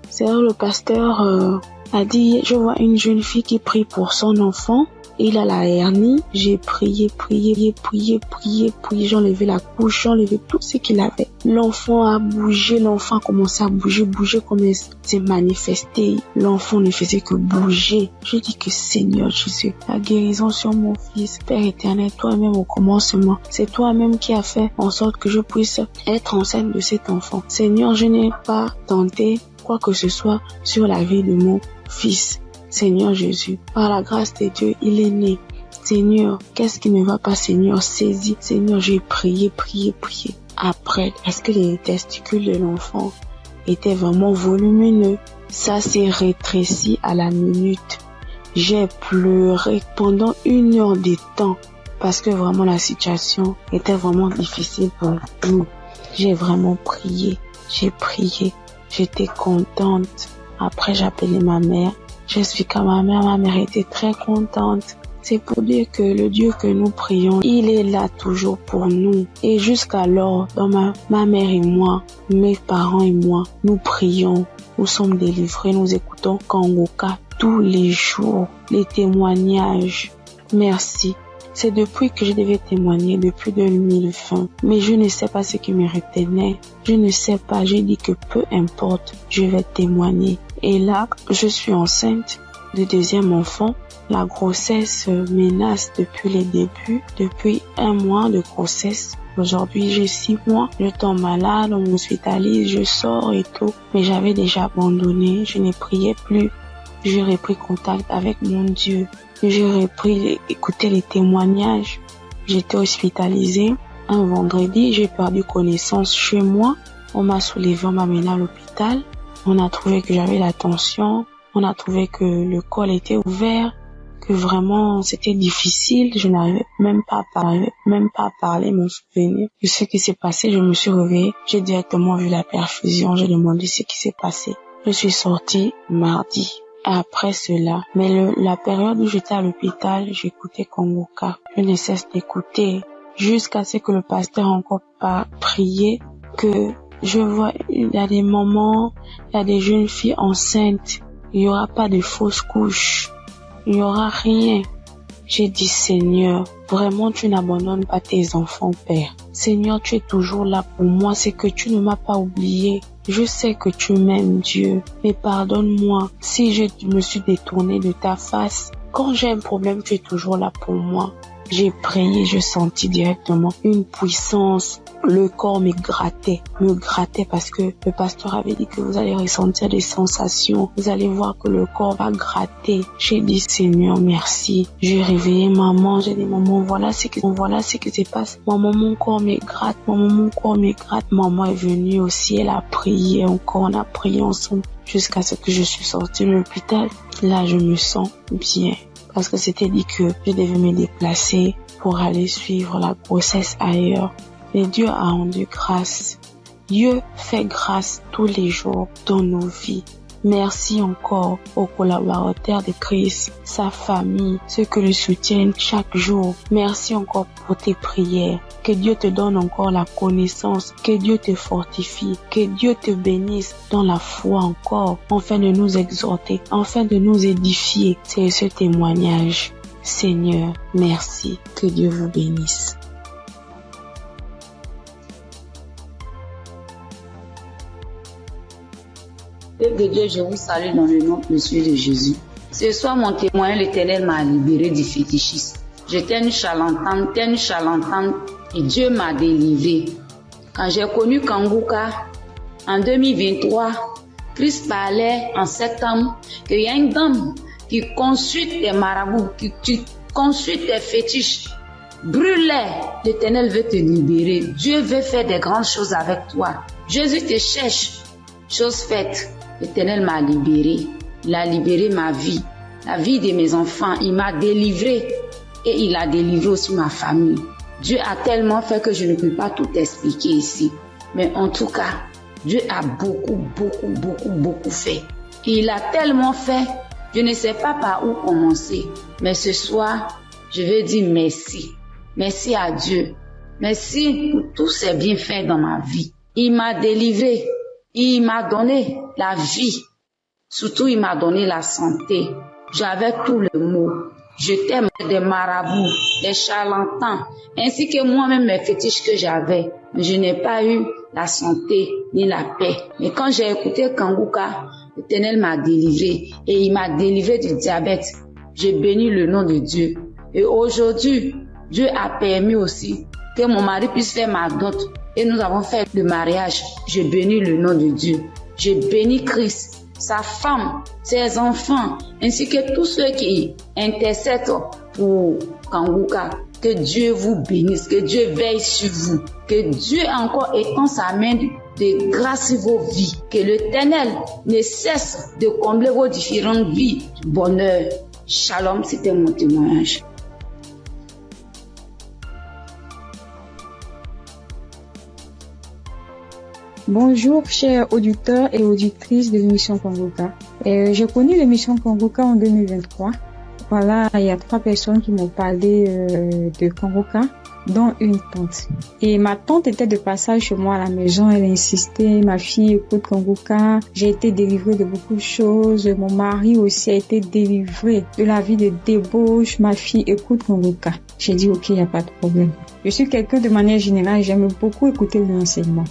C'est là le pasteur a dit, je vois une jeune fille qui prie pour son enfant. Il a la hernie. J'ai prié. J'ai enlevé la couche, j'ai enlevé tout ce qu'il avait. L'enfant a bougé, l'enfant a commencé à bouger comme il s'est manifesté. L'enfant ne faisait que bouger. Je dis que Seigneur Jésus, la guérison sur mon fils, Père éternel, toi-même au commencement. C'est toi-même qui as fait en sorte que je puisse être enceinte de cet enfant. Seigneur, je n'ai pas tenté quoi que ce soit sur la vie de mon fils. Seigneur Jésus, par la grâce de Dieu, il est né. Seigneur, qu'est-ce qui ne va pas, Seigneur? Saisis. Seigneur, j'ai prié. Après, est-ce que les testicules de l'enfant étaient vraiment volumineux? Ça s'est rétréci à la minute. J'ai pleuré pendant 1 heure de temps parce que vraiment la situation était vraiment difficile pour nous. J'ai vraiment prié. J'ai prié. J'étais contente. Après, j'ai appelé ma mère. J'expliquais à ma mère était très contente. C'est pour dire que le Dieu que nous prions, il est là toujours pour nous. Et jusqu'alors, dans ma mère et moi, mes parents et moi, nous prions, nous sommes délivrés, nous écoutons Kanguka tous les jours, les témoignages. Merci. C'est depuis que je devais témoigner, depuis 2020. Mais je ne sais pas ce qui me retenait. Je ne sais pas, j'ai dit que peu importe, je vais témoigner. Et là, je suis enceinte de deuxième enfant. La grossesse menace depuis les débuts, depuis 1 mois de grossesse. Aujourd'hui, j'ai 6 mois, je tombe malade, on m'hospitalise, je sors et tout. Mais j'avais déjà abandonné, je ne priais plus. J'ai repris contact avec mon Dieu. J'ai repris écouter les témoignages. J'étais hospitalisée. Un vendredi, j'ai perdu connaissance chez moi. On m'a soulevé, on m'a mené à l'hôpital. On a trouvé que j'avais la tension. On a trouvé que le col était ouvert. Que vraiment c'était difficile, je n'arrivais même pas à parler, mon souvenir de ce qui s'est passé. Je me suis réveillée, j'ai directement vu la perfusion, j'ai demandé ce qui s'est passé. Je suis sortie mardi. Après cela, mais la période où j'étais à l'hôpital, j'écoutais Kongoka. Je ne cesse d'écouter jusqu'à ce que le pasteur encore pas prié, que je vois, il y a des moments, il y a des jeunes filles enceintes, il n'y aura pas de fausses couches. Il n'y aura rien. J'ai dit, Seigneur, vraiment tu n'abandonnes pas tes enfants, Père. Seigneur, tu es toujours là pour moi, c'est que tu ne m'as pas oublié. Je sais que tu m'aimes, Dieu, mais pardonne-moi si je me suis détournée de ta face. Quand j'ai un problème, tu es toujours là pour moi. J'ai prié, je sentis directement une puissance. Le corps me grattait parce que le pasteur avait dit que vous allez ressentir des sensations. Vous allez voir que le corps va gratter. J'ai dit, Seigneur, merci. J'ai réveillé maman. J'ai dit, maman, voilà ce qui se passe. Maman, mon corps me gratte. Maman est venue aussi. Elle a prié encore. On a prié ensemble jusqu'à ce que je suis sortie de l'hôpital. Là, je me sens bien. Parce que c'était dit que je devais me déplacer pour aller suivre la grossesse ailleurs. Et Dieu a rendu grâce. Dieu fait grâce tous les jours dans nos vies. Merci encore aux collaborateurs de Christ, sa famille, ceux qui le soutiennent chaque jour. Merci encore pour tes prières. Que Dieu te donne encore la connaissance, que Dieu te fortifie, que Dieu te bénisse dans la foi encore, afin de nous exhorter, afin de nous édifier. C'est ce témoignage. Seigneur, merci. Que Dieu vous bénisse. Père de Dieu, je vous salue dans le nom précieux de Jésus. Ce soir, mon témoin, l'Éternel m'a libéré du fétichisme. J'étais une charlatane, et Dieu m'a délivré. Quand j'ai connu Kongoka, en 2023, Christ parlait en septembre qu'il y a une dame qui consulte des marabouts, qui consulte des fétiches. Brûle-les, l'Éternel veut te libérer. Dieu veut faire des grandes choses avec toi. Jésus te cherche. Chose faite, l'Éternel m'a libéré. Il a libéré ma vie, la vie de mes enfants. Il m'a délivré et il a délivré aussi ma famille. Dieu a tellement fait que je ne peux pas tout expliquer ici. Mais en tout cas, Dieu a beaucoup fait. Et il a tellement fait, je ne sais pas par où commencer. Mais ce soir, je veux dire merci. Merci à Dieu. Merci pour tous ces bienfaits dans ma vie. Il m'a délivré. Il m'a donné la vie. Surtout, il m'a donné la santé. J'avais tous les maux. J'étais des marabouts, des charlatans, ainsi que moi-même mes fétiches que j'avais. Je n'ai pas eu la santé ni la paix. Mais quand j'ai écouté Kongoka, l'Éternel m'a délivré et il m'a délivré du diabète. J'ai béni le nom de Dieu. Et aujourd'hui, Dieu a permis aussi que mon mari puisse faire ma dot. Et nous avons fait le mariage. Je bénis le nom de Dieu. Je bénis Christ, sa femme, ses enfants, ainsi que tous ceux qui intercèdent pour Kongoka. Que Dieu vous bénisse, que Dieu veille sur vous, que Dieu encore étend sa main de grâce sur vos vies, que l'Éternel ne cesse de combler vos différentes vies. Bonheur. Shalom, c'était mon témoignage. Bonjour chers auditeurs et auditrices de l'émission Kongoka. J'ai connu l'émission Kongoka en 2023. Voilà, il y a 3 personnes qui m'ont parlé de Kongoka. dont une tante. Et ma tante était de passage chez moi à la maison. Elle insistait, ma fille, écoute Kanguka, j'ai été délivrée de beaucoup de choses. Mon mari aussi a été délivré de la vie de débauche. Ma fille, écoute Kanguka. J'ai dit, ok, il n'y a pas de problème. Je suis quelqu'un de manière générale, j'aime beaucoup écouter l'enseignement.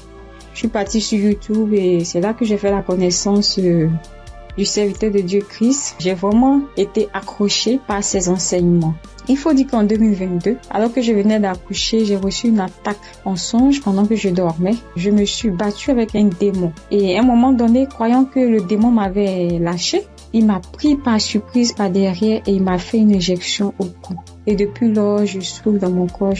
Je suis partie sur YouTube et c'est là que j'ai fait la connaissance du serviteur de Dieu Christ. J'ai vraiment été accrochée par ses enseignements. Il faut dire qu'en 2022, alors que je venais d'accoucher, j'ai reçu une attaque en songe pendant que je dormais. Je me suis battue avec un démon. Et à un moment donné, croyant que le démon m'avait lâché, il m'a pris par surprise par derrière et il m'a fait une injection au cou. Et depuis lors, je souffre dans mon corps,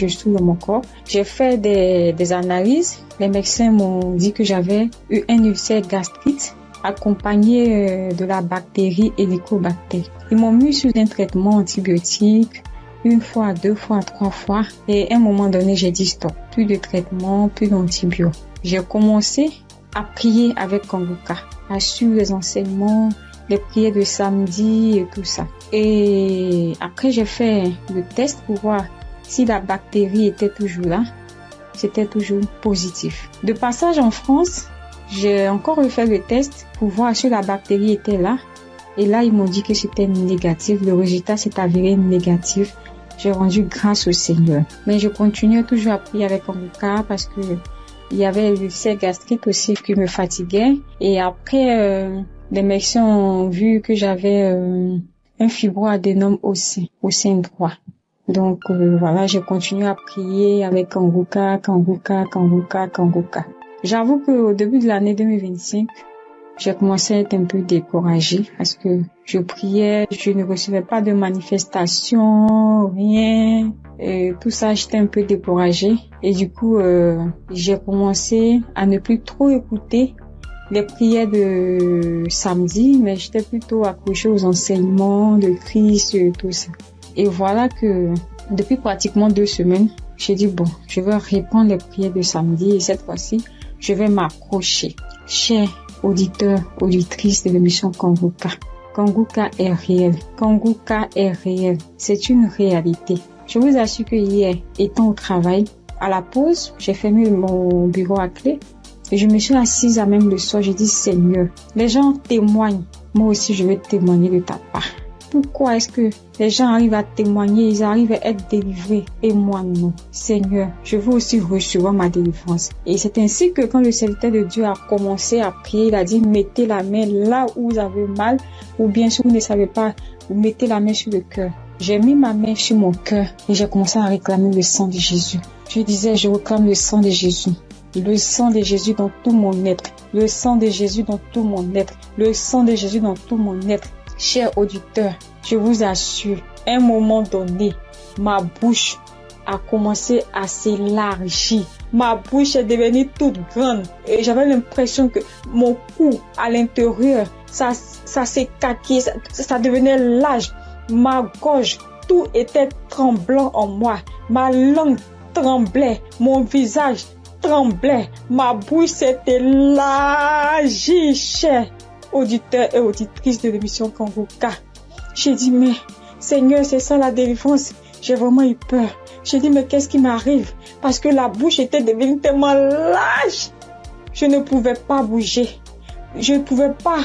J'ai fait des analyses. Les médecins m'ont dit que j'avais eu un ulcère gastrique accompagné de la bactérie Helicobacter. Ils m'ont mis sous un traitement antibiotique 1 fois, 2 fois, 3 fois. Et à un moment donné, j'ai dit stop. Plus de traitement, plus d'antibiotiques. J'ai commencé à prier avec Kanguka, à suivre les enseignements, les prières de samedi et tout ça. Et après, j'ai fait le test pour voir si la bactérie était toujours là. C'était toujours positif. De passage en France, j'ai encore refait le test pour voir si la bactérie était là. Et là, ils m'ont dit que c'était négatif. Le résultat s'est avéré négatif. J'ai rendu grâce au Seigneur. Mais je continuais toujours à prier avec Kanguka parce que il y avait l'ulcère gastrique aussi qui me fatiguait. Et après, les médecins ont vu que j'avais un fibroadénome au sein droit. Donc voilà, j'ai continué à prier avec Kanguka. J'avoue qu'au début de l'année 2025, j'ai commencé à être un peu découragée parce que je priais, je ne recevais pas de manifestation, rien. Et tout ça, j'étais un peu découragée. Et du coup, j'ai commencé à ne plus trop écouter les prières de samedi, mais j'étais plutôt accrochée aux enseignements de Christ et tout ça. Et voilà que depuis pratiquement 2 semaines, j'ai dit bon, je vais reprendre les prières de samedi et cette fois-ci, je vais m'accrocher. Chers auditeurs, auditrices de l'émission Kanguka, Kanguka est réel. Kanguka est réel. C'est une réalité. Je vous assure que hier, étant au travail, à la pause, j'ai fermé mon bureau à clé et je me suis assise à même le soir. J'ai dit Seigneur, les gens témoignent. Moi aussi, je vais témoigner de ta part. Pourquoi est-ce que les gens arrivent à témoigner, ils arrivent à être délivrés et moi non? Seigneur, je veux aussi recevoir ma délivrance. Et c'est ainsi que quand le serviteur de Dieu a commencé à prier, il a dit mettez la main là où vous avez mal ou bien si vous ne savez pas, vous mettez la main sur le cœur. J'ai mis ma main sur mon cœur et j'ai commencé à réclamer le sang de Jésus. Je disais, je réclame le sang de Jésus. Le sang de Jésus dans tout mon être. Le sang de Jésus dans tout mon être. Le sang de Jésus dans tout mon être. Chers auditeurs, je vous assure, à un moment donné, ma bouche a commencé à s'élargir. Ma bouche est devenue toute grande et j'avais l'impression que mon cou à l'intérieur, ça s'écaquait, ça devenait large. Ma gorge, tout était tremblant en moi. Ma langue tremblait, mon visage tremblait, ma bouche s'est élargie, chers auditeurs et auditrices de l'émission Kanguka. J'ai dit, mais Seigneur, c'est ça la délivrance. J'ai vraiment eu peur. J'ai dit, mais qu'est-ce qui m'arrive? Parce que la bouche était devenue tellement large. Je ne pouvais pas bouger. Je ne pouvais pas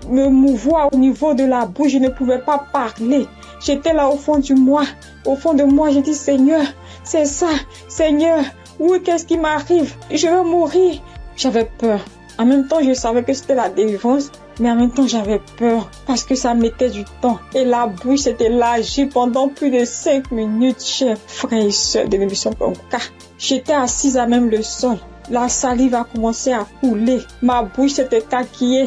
me mouvoir au niveau de la bouche. Je ne pouvais pas parler. J'étais là au fond de moi. Au fond de moi, j'ai dit, Seigneur, c'est ça. Seigneur, oui, qu'est-ce qui m'arrive? Je vais mourir. J'avais peur. En même temps, je savais que c'était la délivrance, mais en même temps, j'avais peur parce que ça mettait du temps. Et la bouche s'était élargie pendant plus de 5 minutes, chers frères et sœurs de l'émission Kanguka. J'étais assise à même le sol. La salive a commencé à couler. Ma bouche s'était écarquillée.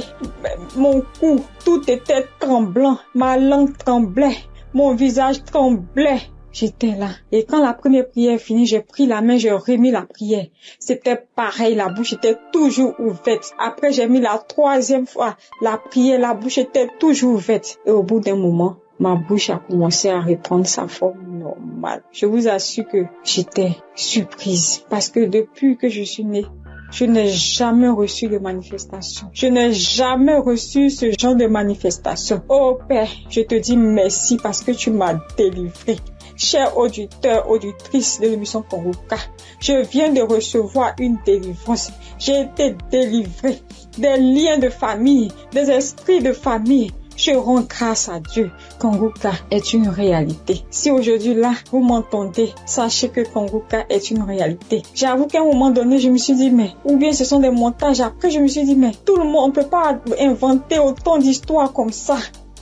Mon cou, tout était tremblant. Ma langue tremblait. Mon visage tremblait. J'étais là. Et quand la première prière est finie, j'ai pris la main, j'ai remis la prière. C'était pareil, la bouche était toujours ouverte. Après, j'ai mis la 3e fois la prière, la bouche était toujours ouverte. Et au bout d'un moment, ma bouche a commencé à reprendre sa forme normale. Je vous assure que j'étais surprise. Parce que depuis que je suis née, je n'ai jamais reçu de manifestation. Je n'ai jamais reçu ce genre de manifestation. Oh Père, je te dis merci parce que tu m'as délivré. chers auditeurs, auditrices de l'émission Congoka, je viens de recevoir une délivrance. J'ai été délivré des liens de famille, des esprits de famille. Je rends grâce à Dieu. Congoka est une réalité. Si aujourd'hui là, vous m'entendez, sachez que Congoka est une réalité. J'avoue qu'à un moment donné, je me suis dit, mais, ou bien ce sont des montages. Après, je me suis dit, mais, tout le monde, on peut pas inventer autant d'histoires comme ça.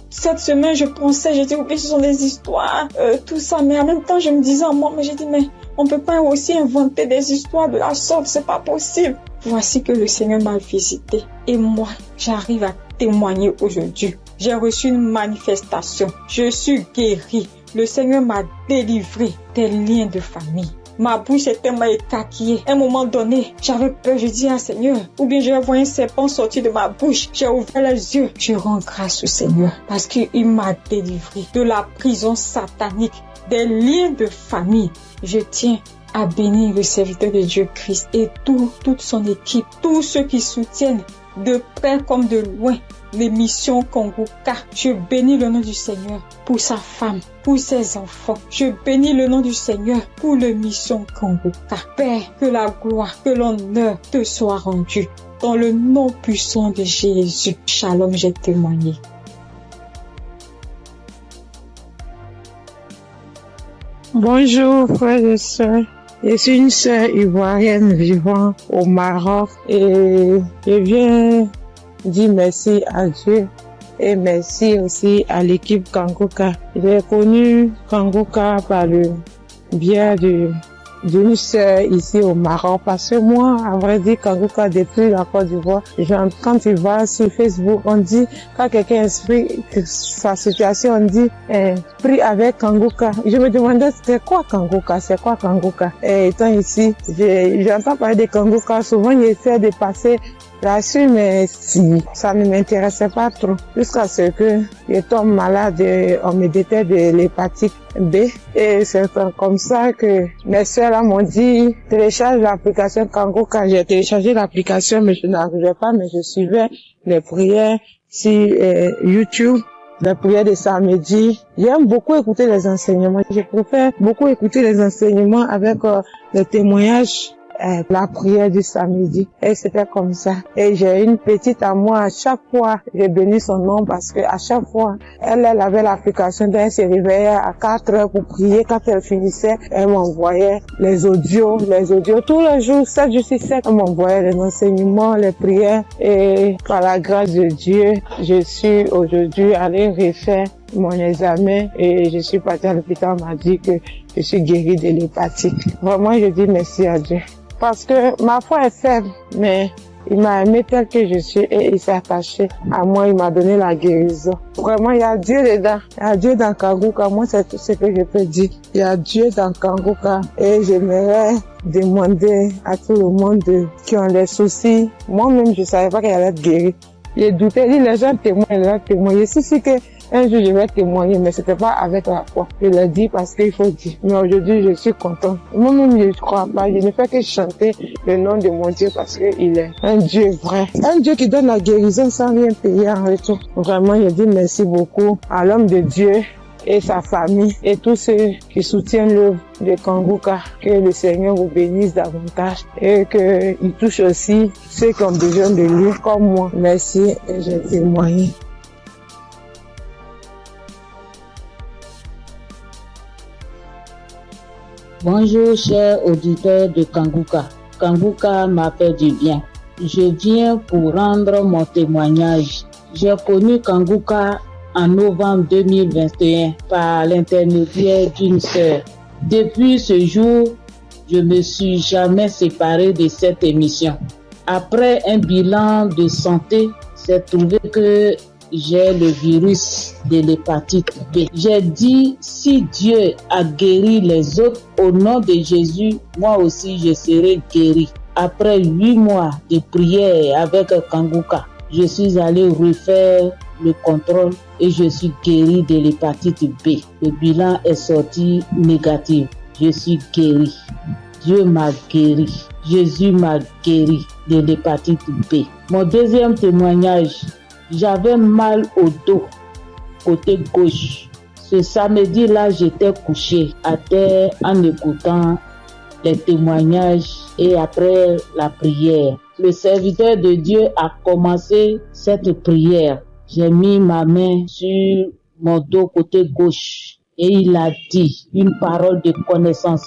Cette semaine, je pensais, j'ai dit, oui, ce sont des histoires, tout ça. Mais en même temps, je me disais en moi, mais j'ai dit, mais, on peut pas aussi inventer des histoires de la sorte, c'est pas possible. Voici que le Seigneur m'a visité. Et moi, j'arrive à témoigner aujourd'hui. J'ai reçu une manifestation. Je suis guérie. Le Seigneur m'a délivré des liens de famille. Ma bouche était tellement écarquillée. À un moment donné, j'avais peur. Je dis, Seigneur, ou bien je vais voir un serpent sortir de ma bouche. J'ai ouvert les yeux. Je rends grâce au Seigneur parce qu'il m'a délivré de la prison satanique, des liens de famille. Je tiens à bénir le serviteur de Dieu Christ et toute son équipe, tous ceux qui soutiennent de près comme de loin l'émission Congoka. Je bénis le nom du Seigneur pour sa femme, pour ses enfants. Je bénis le nom du Seigneur pour l'émission Congoka. Père, que la gloire, que l'honneur te soit rendu. Dans le nom puissant de Jésus. Shalom, j'ai témoigné. Bonjour frères et sœurs. Je suis une sœur ivoirienne vivant au Maroc et je viens dire merci à Dieu et merci aussi à l'équipe Congoka. J'ai connu Congoka par le biais d'une sœur ici au Maroc parce que moi, à vrai dire, Congoka depuis la Côte d'Ivoire, quand tu vas sur Facebook, on dit, quand quelqu'un explique sa situation, on dit, prie avec Congoka. Je me demandais, c'est quoi Congoka? Et étant ici, j'entends parler de Congoka, souvent j'essaie de passer là-dessus, mais si, ça ne m'intéressait pas trop. Jusqu'à ce que je tombe malade, on me détecte de l'hépatite B. Et c'est comme ça que mes soeurs là m'ont dit, télécharge l'application Congoka. J'ai téléchargé l'application, mais je n'arrivais pas, mais je suivais les prières sur YouTube. La prière de samedi. J'aime beaucoup écouter les enseignements. Je préfère beaucoup écouter les enseignements avec les témoignages. La prière du samedi. Et c'était comme ça. Et j'ai une petite à moi, à chaque fois, j'ai béni son nom parce que à chaque fois, elle avait l'application d'elle se réveillait à 4 heures pour prier. Quand elle finissait, elle m'envoyait les audios, tous les jours, 7 jours sur 7, elle m'envoyait les enseignements, les prières. Et par la grâce de Dieu, je suis aujourd'hui allée refaire mon examen et je suis partie à l'hôpital, on m'a dit que je suis guérie de l'hépatite. Vraiment, je dis merci à Dieu. Parce que ma foi est faible, mais il m'a aimé tel que je suis et il s'est attaché à moi, il m'a donné la guérison. Vraiment, il y a Dieu dedans. Il y a Dieu dans Congoka. Moi, c'est tout ce que je peux dire. Il y a Dieu dans Congoka et j'aimerais demander à tout le monde qui ont des soucis. Moi-même, je savais pas qu'il allait être guéri. J'ai douté, les gens témoignent. Je suis sûre que un jour, je vais témoigner, mais c'était pas avec la foi. Je l'ai dit parce qu'il faut dire. Mais aujourd'hui, je suis content. Moi-même, je ne crois pas. Je ne fais que chanter le nom de mon Dieu parce qu'il est un Dieu vrai. Un Dieu qui donne la guérison sans rien payer en retour. Vraiment, je dis merci beaucoup à l'homme de Dieu et sa famille et tous ceux qui soutiennent l'œuvre de Congoka. Que le Seigneur vous bénisse davantage et qu'il touche aussi ceux qui ont besoin de lui comme moi. Merci et j'ai témoigné. Bonjour chers auditeurs de Congoka. Congoka m'a fait du bien. Je viens pour rendre mon témoignage. J'ai connu Congoka en novembre 2021 par l'intermédiaire d'une sœur. Depuis ce jour, je ne me suis jamais séparé de cette émission. Après un bilan de santé, j'ai trouvé que j'ai le virus de l'hépatite B. J'ai dit, si Dieu a guéri les autres, au nom de Jésus, moi aussi je serai guéri. Après 8 mois de prière avec Congoka, je suis allé refaire le contrôle et je suis guéri de l'hépatite B. Le bilan est sorti négatif. Je suis guéri. Dieu m'a guéri. Jésus m'a guéri de l'hépatite B. Mon deuxième témoignage, j'avais mal au dos, côté gauche. Ce samedi-là, j'étais couché à terre en écoutant les témoignages et après la prière. Le serviteur de Dieu a commencé cette prière. J'ai mis ma main sur mon dos côté gauche et il a dit une parole de connaissance.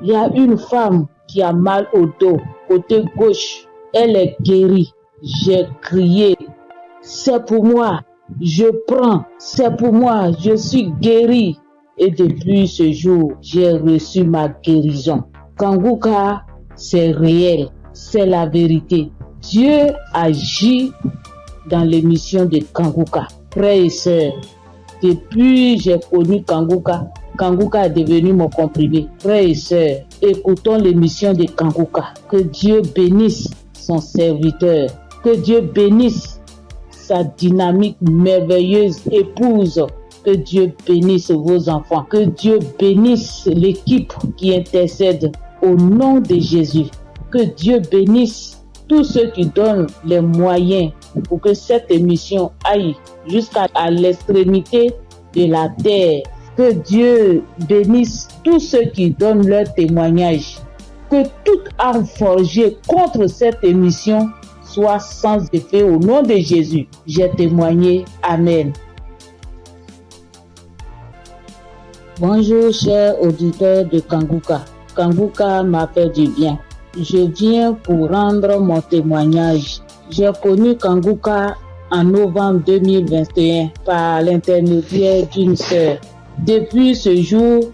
Il y a une femme qui a mal au dos côté gauche. Elle est guérie. J'ai crié. C'est pour moi. Je prends. C'est pour moi. Je suis guéri. Et depuis ce jour, j'ai reçu ma guérison. Kanguka, c'est réel. C'est la vérité. Dieu agit dans l'émission de Kanguka. Frères et sœurs, depuis j'ai connu Kanguka, Kanguka est devenu mon comprimé. Frères et sœurs, écoutons l'émission de Kanguka. Que Dieu bénisse son serviteur. Que Dieu bénisse sa dynamique merveilleuse épouse. Que Dieu bénisse vos enfants. Que Dieu bénisse l'équipe qui intercède au nom de Jésus. Que Dieu bénisse tous ceux qui donnent les moyens pour que cette émission aille jusqu'à l'extrémité de la terre. Que Dieu bénisse tous ceux qui donnent leur témoignage. Que toute arme forgée contre cette émission soit sans effet au nom de Jésus. J'ai témoigné. Amen. Bonjour chers auditeurs de Kanguka. Kanguka m'a fait du bien. Je viens pour rendre mon témoignage. J'ai connu Kanguka en novembre 2021 par l'intermédiaire d'une sœur. Depuis ce jour,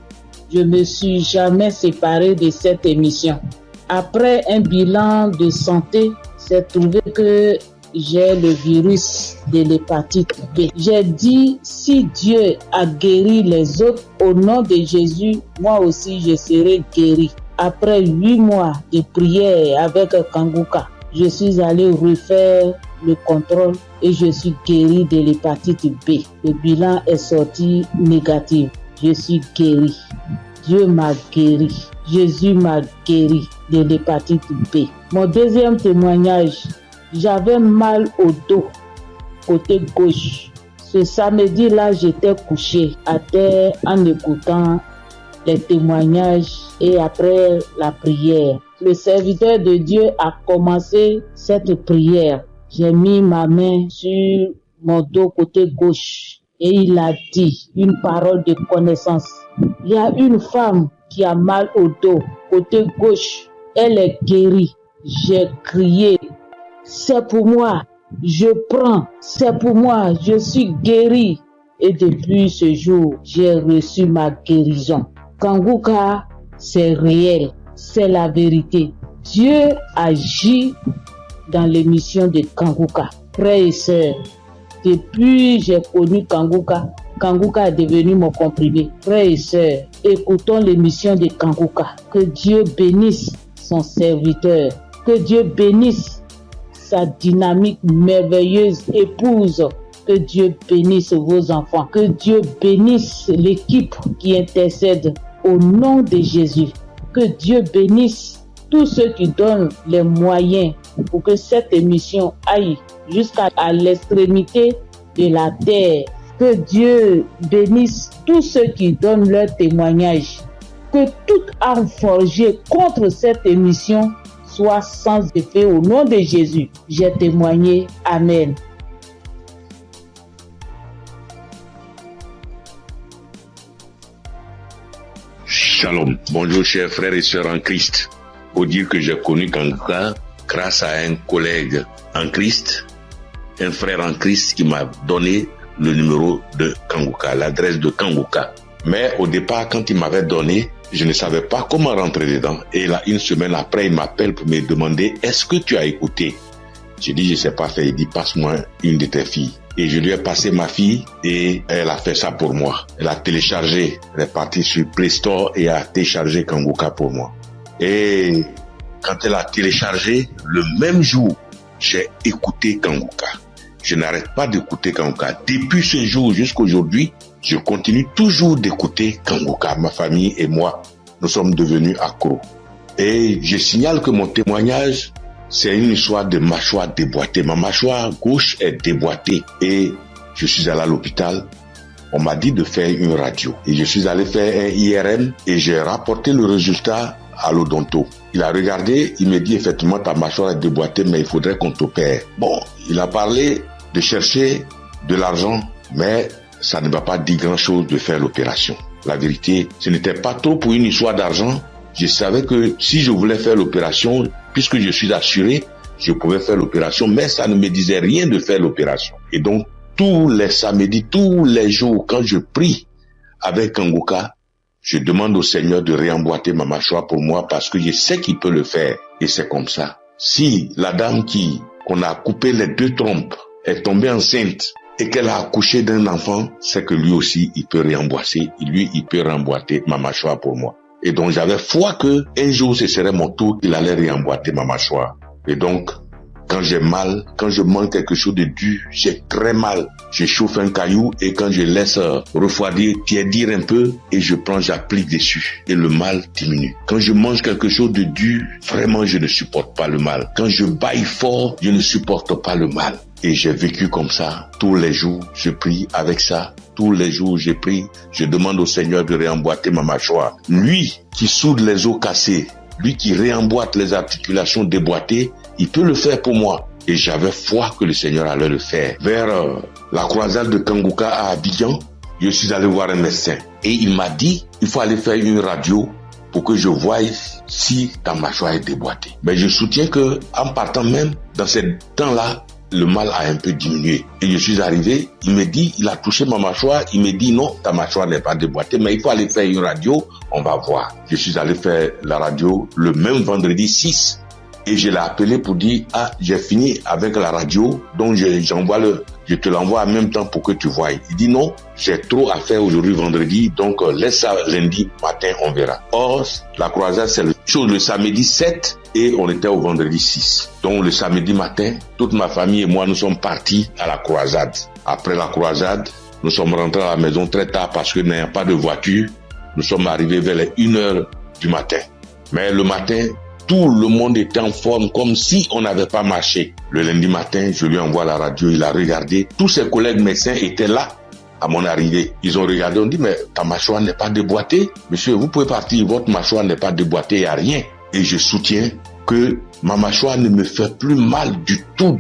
je ne me suis jamais séparé de cette émission. Après un bilan de santé, c'est trouvé que j'ai le virus de l'hépatite B. J'ai dit, si Dieu a guéri les autres, au nom de Jésus, moi aussi je serai guéri. Après 8 mois de prière avec Kanguka, je suis allé refaire le contrôle et je suis guéri de l'hépatite B. Le bilan est sorti négatif. Je suis guéri. Dieu m'a guéri. Jésus m'a guéri de l'hépatite B. Mon deuxième témoignage, j'avais mal au dos, côté gauche. Ce samedi-là, j'étais couché à terre en écoutant les témoignages et après la prière. Le serviteur de Dieu a commencé cette prière. J'ai mis ma main sur mon dos côté gauche et il a dit une parole de connaissance. Il y a une femme qui a mal au dos côté gauche. Elle est guérie. J'ai crié. C'est pour moi. Je prends. C'est pour moi. Je suis guéri. Et depuis ce jour, j'ai reçu ma guérison. Kanguka, c'est réel. C'est la vérité. Dieu agit dans l'émission de Kanguka. Frères et sœurs, depuis j'ai connu Kanguka, Kanguka est devenu mon comprimé. Frères et sœurs, écoutons l'émission de Kanguka. Que Dieu bénisse son serviteur. Que Dieu bénisse sa dynamique merveilleuse épouse. Que Dieu bénisse vos enfants. Que Dieu bénisse l'équipe qui intercède au nom de Jésus. Que Dieu bénisse tous ceux qui donnent les moyens pour que cette émission aille jusqu'à l'extrémité de la terre. Que Dieu bénisse tous ceux qui donnent leur témoignage. Que toute arme forgée contre cette émission soit sans effet au nom de Jésus. J'ai témoigné. Amen. Shalom. Bonjour chers frères et sœurs en Christ. Pour dire que j'ai connu Kanguka grâce à un collègue en Christ, un frère en Christ qui m'a donné le numéro de Kanguka, l'adresse de Kanguka. Mais au départ, quand il m'avait donné, je ne savais pas comment rentrer dedans. Et là, une semaine après, il m'appelle pour me demander « Est-ce que tu as écouté ?» J'ai dit « Je ne sais pas faire ». Il dit « Passe-moi une de tes filles ». Et je lui ai passé ma fille et elle a fait ça pour moi. Elle a téléchargé, elle est partie sur Play Store et a téléchargé Kanguka pour moi. Et quand elle a téléchargé, le même jour, j'ai écouté Kanguka. Je n'arrête pas d'écouter Kanguka. Depuis ce jour jusqu'à aujourd'hui, je continue toujours d'écouter Kanguka. Ma famille et moi, nous sommes devenus accros. Et je signale que mon témoignage, c'est une histoire de mâchoire déboîtée. Ma mâchoire gauche est déboîtée et je suis allé à l'hôpital on m'a dit de faire une radio. Et je suis allé faire un IRM et j'ai rapporté le résultat à l'odonto. Il a regardé, il me dit effectivement ta mâchoire est déboîtée, mais il faudrait qu'on t'opère. Bon, il a parlé de chercher de l'argent, mais ça ne m'a pas dit grand-chose de faire l'opération. La vérité, ce n'était pas trop pour une histoire d'argent. Je savais que si je voulais faire l'opération, puisque je suis assuré, je pouvais faire l'opération, mais ça ne me disait rien de faire l'opération. Et donc, tous les samedis, tous les jours, quand je prie avec Kangoka, je demande au Seigneur de réemboîter ma mâchoire pour moi parce que je sais qu'il peut le faire. Et c'est comme ça. Si la dame qu'on a coupé les 2 trompes est tombée enceinte et qu'elle a accouché d'un enfant, c'est que lui aussi, il peut réemboîter. Lui, il peut réemboîter ma mâchoire pour moi. Et donc, j'avais foi que un jour, ce serait mon tour, il allait réemboîter ma mâchoire. Et donc, quand j'ai mal, quand je mange quelque chose de dur, j'ai très mal. Je chauffe un caillou et quand je laisse refroidir, tiédir un peu et j'applique dessus et le mal diminue. Quand je mange quelque chose de dur, vraiment je ne supporte pas le mal. Quand je baille fort, je ne supporte pas le mal. Et j'ai vécu comme ça. Tous les jours, je prie avec ça. Tous les jours, je prie. Je demande au Seigneur de réemboîter ma mâchoire. Lui qui soude les os cassés, lui qui réemboîte les articulations déboîtées, il peut le faire pour moi. Et j'avais foi que le Seigneur allait le faire. Vers la croisade de Kangoka à Abidjan, je suis allé voir un médecin. Et il m'a dit, il faut aller faire une radio pour que je voie si ta mâchoire est déboîtée. Mais je soutiens que en partant même, dans ce temps-là, le mal a un peu diminué. Et je suis arrivé, il me dit, il a touché ma mâchoire, il me dit non, ta mâchoire n'est pas déboîtée, mais il faut aller faire une radio, on va voir. Je suis allé faire la radio le même vendredi 6. Et je l'ai appelé pour dire, j'ai fini avec la radio, donc je te l'envoie en même temps pour que tu voies. Il dit non, j'ai trop à faire aujourd'hui vendredi, donc laisse ça lundi matin, on verra. Or, la croisade, c'est le samedi 7 et on était au vendredi 6. Donc le samedi matin, toute ma famille et moi, nous sommes partis à la croisade. Après la croisade, nous sommes rentrés à la maison très tard parce que n'ayant pas de voiture, nous sommes arrivés vers les 1h du matin. Mais le matin, tout le monde était en forme comme si on n'avait pas marché. Le lundi matin, je lui envoie la radio, il a regardé. Tous ses collègues médecins étaient là à mon arrivée. Ils ont regardé, on dit, mais ta mâchoire n'est pas déboîtée. Monsieur, vous pouvez partir, votre mâchoire n'est pas déboîtée, il n'y a rien. Et je soutiens que ma mâchoire ne me fait plus mal du tout.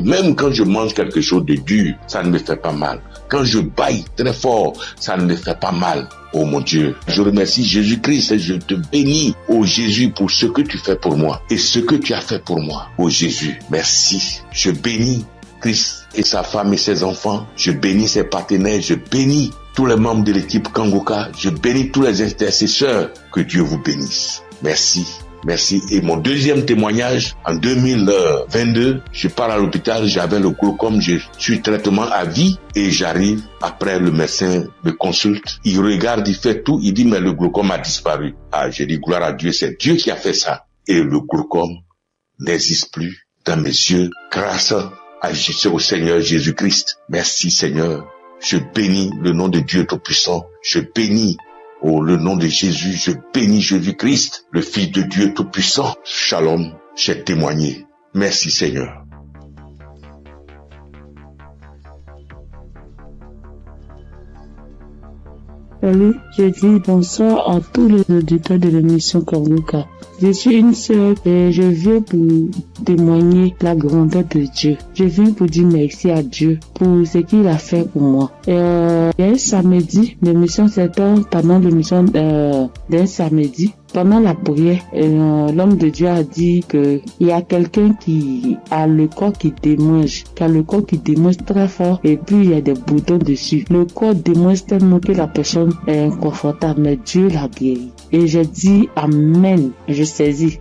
Même quand je mange quelque chose de dur, ça ne me fait pas mal. Quand je baille très fort, ça ne me fait pas mal. Oh mon Dieu, je remercie Jésus-Christ et je te bénis, oh Jésus, pour ce que tu fais pour moi et ce que tu as fait pour moi. Oh Jésus, merci. Je bénis Christ et sa femme et ses enfants. Je bénis ses partenaires. Je bénis tous les membres de l'équipe Kangoka. Je bénis tous les intercesseurs. Que Dieu vous bénisse. Merci. Merci. Et mon deuxième témoignage, en 2022, je pars à l'hôpital, j'avais le glaucome, je suis traitement à vie et j'arrive, après le médecin me consulte, il regarde, il fait tout, il dit mais le glaucome a disparu. J'ai dit gloire à Dieu, c'est Dieu qui a fait ça. Et le glaucome n'existe plus dans mes yeux grâce au Seigneur Jésus-Christ. Merci Seigneur. Je bénis le nom de Dieu Tout-Puissant. Je bénis le nom de Jésus, je bénis Jésus-Christ, le Fils de Dieu Tout-Puissant. Shalom, j'ai témoigné. Merci Seigneur. Salut, je dis bonsoir à tous les auditeurs de l'émission Kangoka. Je suis une sœur et je viens pour témoigner la grandeur de Dieu. Je viens pour dire merci à Dieu pour ce qu'il a fait pour moi. Il y a un samedi, l'émission s'étend pendant l'émission d'un samedi. Pendant la prière, l'homme de Dieu a dit que il y a quelqu'un qui a le corps qui démange, très fort et puis il y a des boutons dessus. Le corps démange tellement que la personne est inconfortable, mais Dieu l'a guéri. Et j'ai dit amen. Je saisis.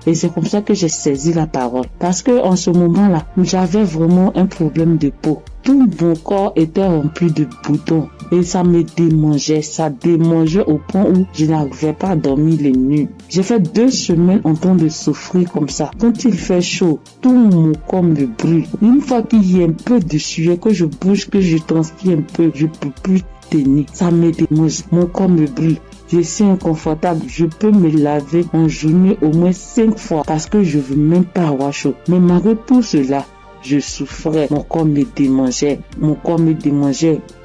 Et c'est comme ça que j'ai saisi la parole. Parce que en ce moment-là, j'avais vraiment un problème de peau. Tout mon corps était rempli de boutons et ça me démangeait. Ça démangeait au point où je n'arrivais pas à dormir les nuits. J'ai fait 2 semaines en train de souffrir comme ça. Quand il fait chaud, tout mon corps me brûle. Une fois qu'il y a un peu de sueur, que je bouge, que je transpire un peu, je peux plus tenir. Ça me démange. Mon corps me brûle. Je suis inconfortable. Je peux me laver en journée au moins 5 fois parce que je veux même pas avoir chaud. Mais malgré tout cela, je souffrais, mon corps me démangeait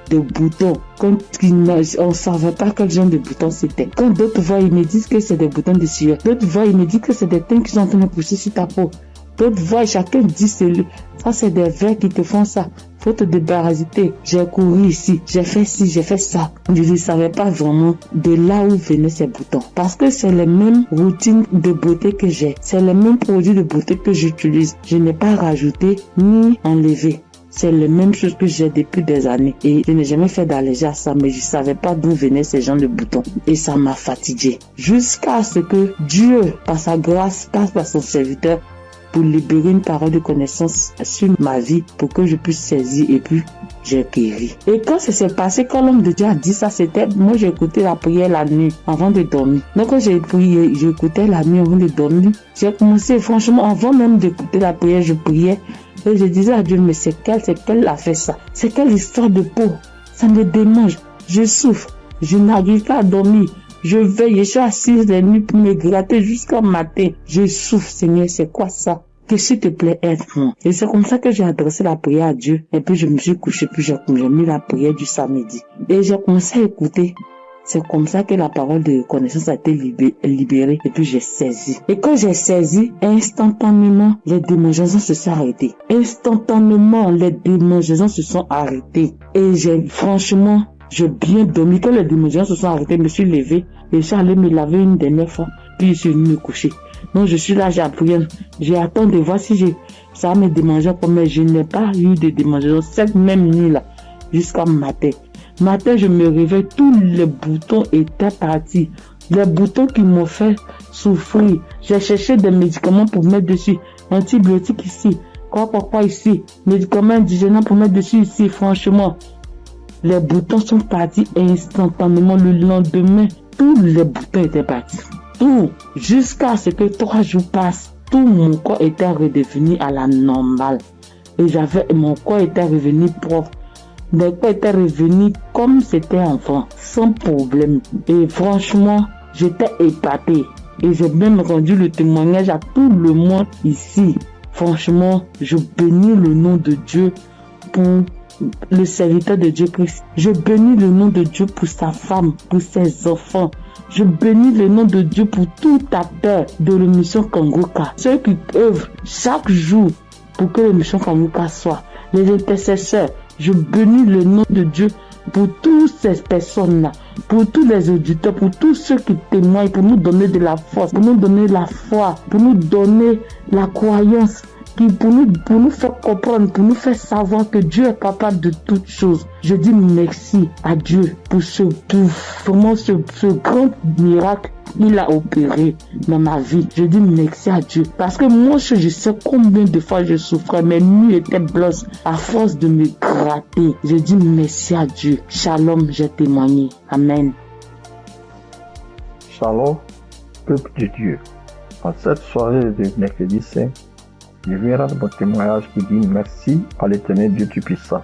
de boutons. Quand on ne savait pas quel genre de boutons c'était. Quand d'autres voient, ils me disent que c'est des boutons de sueur. D'autres voient, ils me disent que c'est des teintes qui sont en train de pousser sur ta peau. D'autres voient, chacun dit ça c'est des vers qui te font ça. Faut te débarrasser. J'ai couru ici, j'ai fait ci, j'ai fait ça. Je ne savais pas vraiment de là où venaient ces boutons. Parce que c'est les mêmes routines de beauté que j'ai. C'est les mêmes produits de beauté que j'utilise. Je n'ai pas rajouté ni enlevé. C'est la même chose que j'ai depuis des années. Et je n'ai jamais fait d'allergie à ça, mais je ne savais pas d'où venaient ces gens de boutons. Et ça m'a fatigué. Jusqu'à ce que Dieu, par sa grâce, passe par son serviteur pour libérer une parole de connaissance sur ma vie pour que je puisse saisir et puis j'ai guéri. Et quand ça s'est passé, quand l'homme de Dieu a dit ça, c'était, moi j'ai écouté la prière la nuit avant de dormir. Donc quand j'ai prié, j'écoutais la nuit avant de dormir. J'ai commencé, franchement, avant même d'écouter la prière, je priais. Et je disais à Dieu, mais c'est quelle a fait ça? C'est quelle histoire de peau? Ça me démange. Je souffre. Je n'arrive pas à dormir. Je veille, je suis assise la nuit pour me gratter jusqu'au matin. Je souffre, Seigneur, c'est quoi ça? Que s'il te plaît, aide-moi. Et c'est comme ça que j'ai adressé la prière à Dieu. Et puis je me suis couché, puis j'ai mis la prière du samedi. Et j'ai commencé à écouter. C'est comme ça que la parole de connaissance a été libérée et puis j'ai saisi. Et quand j'ai saisi, instantanément, les démangeaisons se sont arrêtées. Instantanément, les démangeaisons se sont arrêtées. Et franchement, j'ai bien dormi. Quand les démangeaisons se sont arrêtées, je me suis levé et je suis allé me laver une dernière fois. Puis je suis venu me coucher. Donc je suis là, j'ai appris. J'ai attendu de voir si ça va me démanger comme mais je n'ai pas eu de démangeaisons cette même nuit-là jusqu'à matin. Matin, je me réveille, tous les boutons étaient partis. Les boutons qui m'ont fait souffrir. J'ai cherché des médicaments pour mettre dessus. Antibiotiques ici. Quoi ici. Médicaments indigènes pour mettre dessus ici. Franchement, les boutons sont partis instantanément. Le lendemain, tous les boutons étaient partis. Tout. Jusqu'à ce que 3 jours passent. Tout mon corps était redevenu à la normale. Et mon corps était revenu propre. Mon corps était revenu comme c'était enfant, sans problème. Et franchement, j'étais épatée. Et j'ai même rendu le témoignage à tout le monde ici. Franchement, je bénis le nom de Dieu pour le serviteur de Dieu Christ. Je bénis le nom de Dieu pour sa femme, pour ses enfants. Je bénis le nom de Dieu pour tout acteur de l'émission Kangoka. Ceux qui œuvrent chaque jour pour que l'émission Kangoka soit. Les intercesseurs. Je bénis le nom de Dieu pour toutes ces personnes-là, pour tous les auditeurs, pour tous ceux qui témoignent, pour nous donner de la force, pour nous donner la foi, pour nous donner la croyance, pour nous faire comprendre, pour nous faire savoir que Dieu est capable de toutes choses. Je dis merci à Dieu pour ce grand miracle qu'il a opéré dans ma vie. Je dis merci à Dieu. Parce que moi, je sais combien de fois je souffrais. Mes nuits étaient blanches à force de me gratter. Je dis merci à Dieu. Shalom, j'ai témoigné. Amen. Shalom, peuple de Dieu. En cette soirée de mercredi saint, je viens rendre mon témoignage qui dit merci à l'Éternel Dieu Tout-Puissant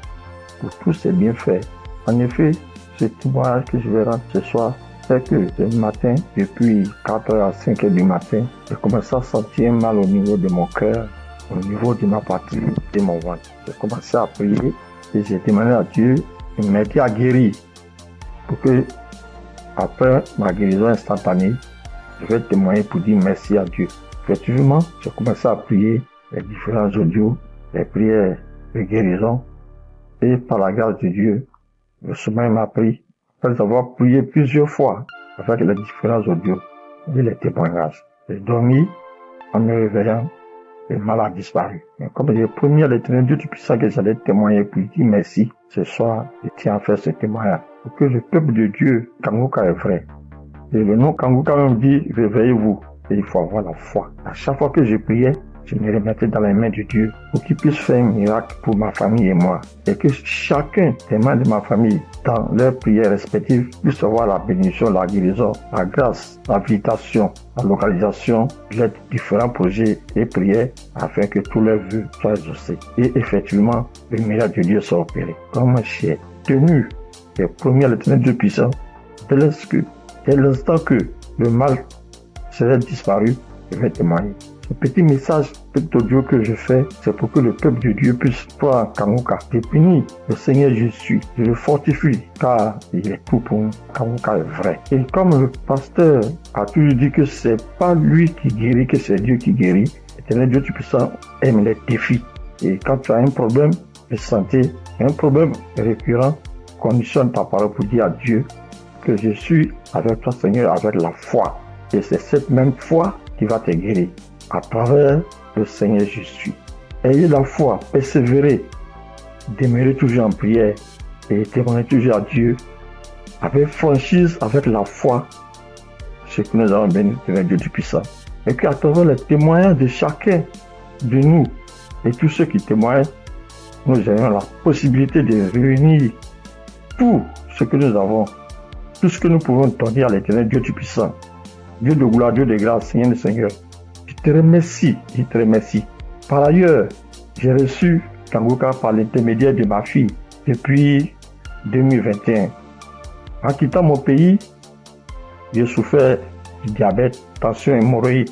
pour tous ses bienfaits. En effet, ce témoignage que je vais rendre ce soir, c'est que ce matin, depuis 4h à 5h du matin, j'ai commencé à sentir mal au niveau de mon cœur, au niveau de ma patrie, de mon ventre. J'ai commencé à prier et j'ai demandé à Dieu de m'aider à guérir pour que, après ma guérison instantanée, je vais témoigner pour dire merci à Dieu. Effectivement, j'ai commencé à prier les différents audios, les prières de guérison, et par la grâce de Dieu, le sommeil m'a pris. Après avoir prié plusieurs fois avec les différents audios et les témoignages, j'ai dormi en me réveillant, le mal a disparu. Mais comme j'ai promis à l'Éternel Dieu Tout-Puissant que j'allais témoigner pour lui dire merci, ce soir, je tiens à faire ce témoignage pour que le peuple de Dieu, Kangoka est vrai. Et le nom Kangoka même dit, réveillez-vous. Et il faut avoir la foi. À chaque fois que je priais, je me remettais dans les mains de Dieu pour qu'il puisse faire un miracle pour ma famille et moi. Et que chacun des membres de ma famille, dans leurs prières respectives, puisse avoir la bénédiction, la guérison, la grâce, l'habilitation, la localisation, les différents projets et prières afin que tous leurs vœux soient exaucés. Et effectivement, le miracle de Dieu soit opéré. Comme j'ai tenu les promis à l'Éternel Dieu puissant, dès l'instant que le mal serait disparu, je vais témoigner. Ce petit message, petit audio que je fais, c'est pour que le peuple de Dieu puisse croire en Kanguka. Je bénis le Seigneur Jésus, je le fortifie, car il est tout pour nous. Kanguka est vrai. Et comme le pasteur a toujours dit que c'est pas lui qui guérit, que c'est Dieu qui guérit, l'Éternel Dieu Tout-Puissant aime les défis. Et quand tu as un problème de santé, un problème récurrent, conditionne ta parole pour dire à Dieu que je suis avec toi, Seigneur, avec la foi. Et c'est cette même foi qui va te guérir à travers le Seigneur Jésus. Ayez la foi, persévérez, demeurez toujours en prière et témoignez toujours à Dieu avec franchise, avec la foi, ce que nous avons béni de Dieu Tout-Puissant. Et qu'à travers les témoignages de chacun de nous et tous ceux qui témoignent, nous ayons la possibilité de réunir tout ce que nous avons, tout ce que nous pouvons donner à l'Éternel Dieu Tout-Puissant. Dieu de gloire, Dieu de grâce, Seigneur le Seigneur. Je te remercie. Par ailleurs, j'ai reçu Kanguka par l'intermédiaire de ma fille depuis 2021. En quittant mon pays, j'ai souffert du diabète, tension et hémorroïde.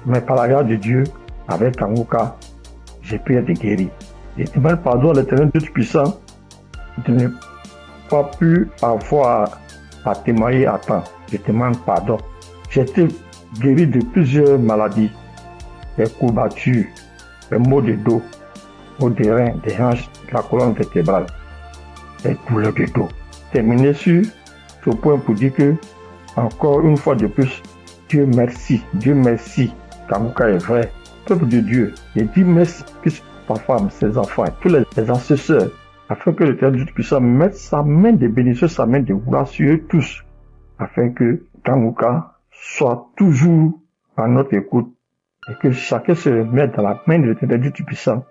Mais par la grâce de Dieu, avec Kanguka, j'ai pu être guéri. Je demande pardon à l'Éternel Dieu Tout-Puissant de ne pas pu avoir à témoigner à temps. Je demande pardon. J'ai été guéri de plusieurs maladies, des courbatures, des maux de dos, maux des reins, des hanches, de la colonne vertébrale, des douleurs de dos. Terminé sur ce point pour dire que, encore une fois de plus, Dieu merci, Kanguka est vrai, peuple de Dieu. Et dis merci que sa femme, ses enfants, tous les assesseurs, afin que l'Éternel Dieu Tout-Puissant mette sa main de bénédiction, sa main de gloire sur eux tous, afin que Kanguka soit toujours à notre écoute et que chacun se remette dans la main de l'Éternel Dieu Tout-Puissant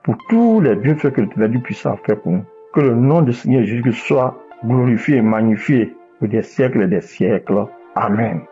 pour tous les bienfaits que l'Éternel Dieu Tout-Puissant a fait pour nous. Que le nom du Seigneur Jésus soit glorifié et magnifié pour des siècles et des siècles. Amen.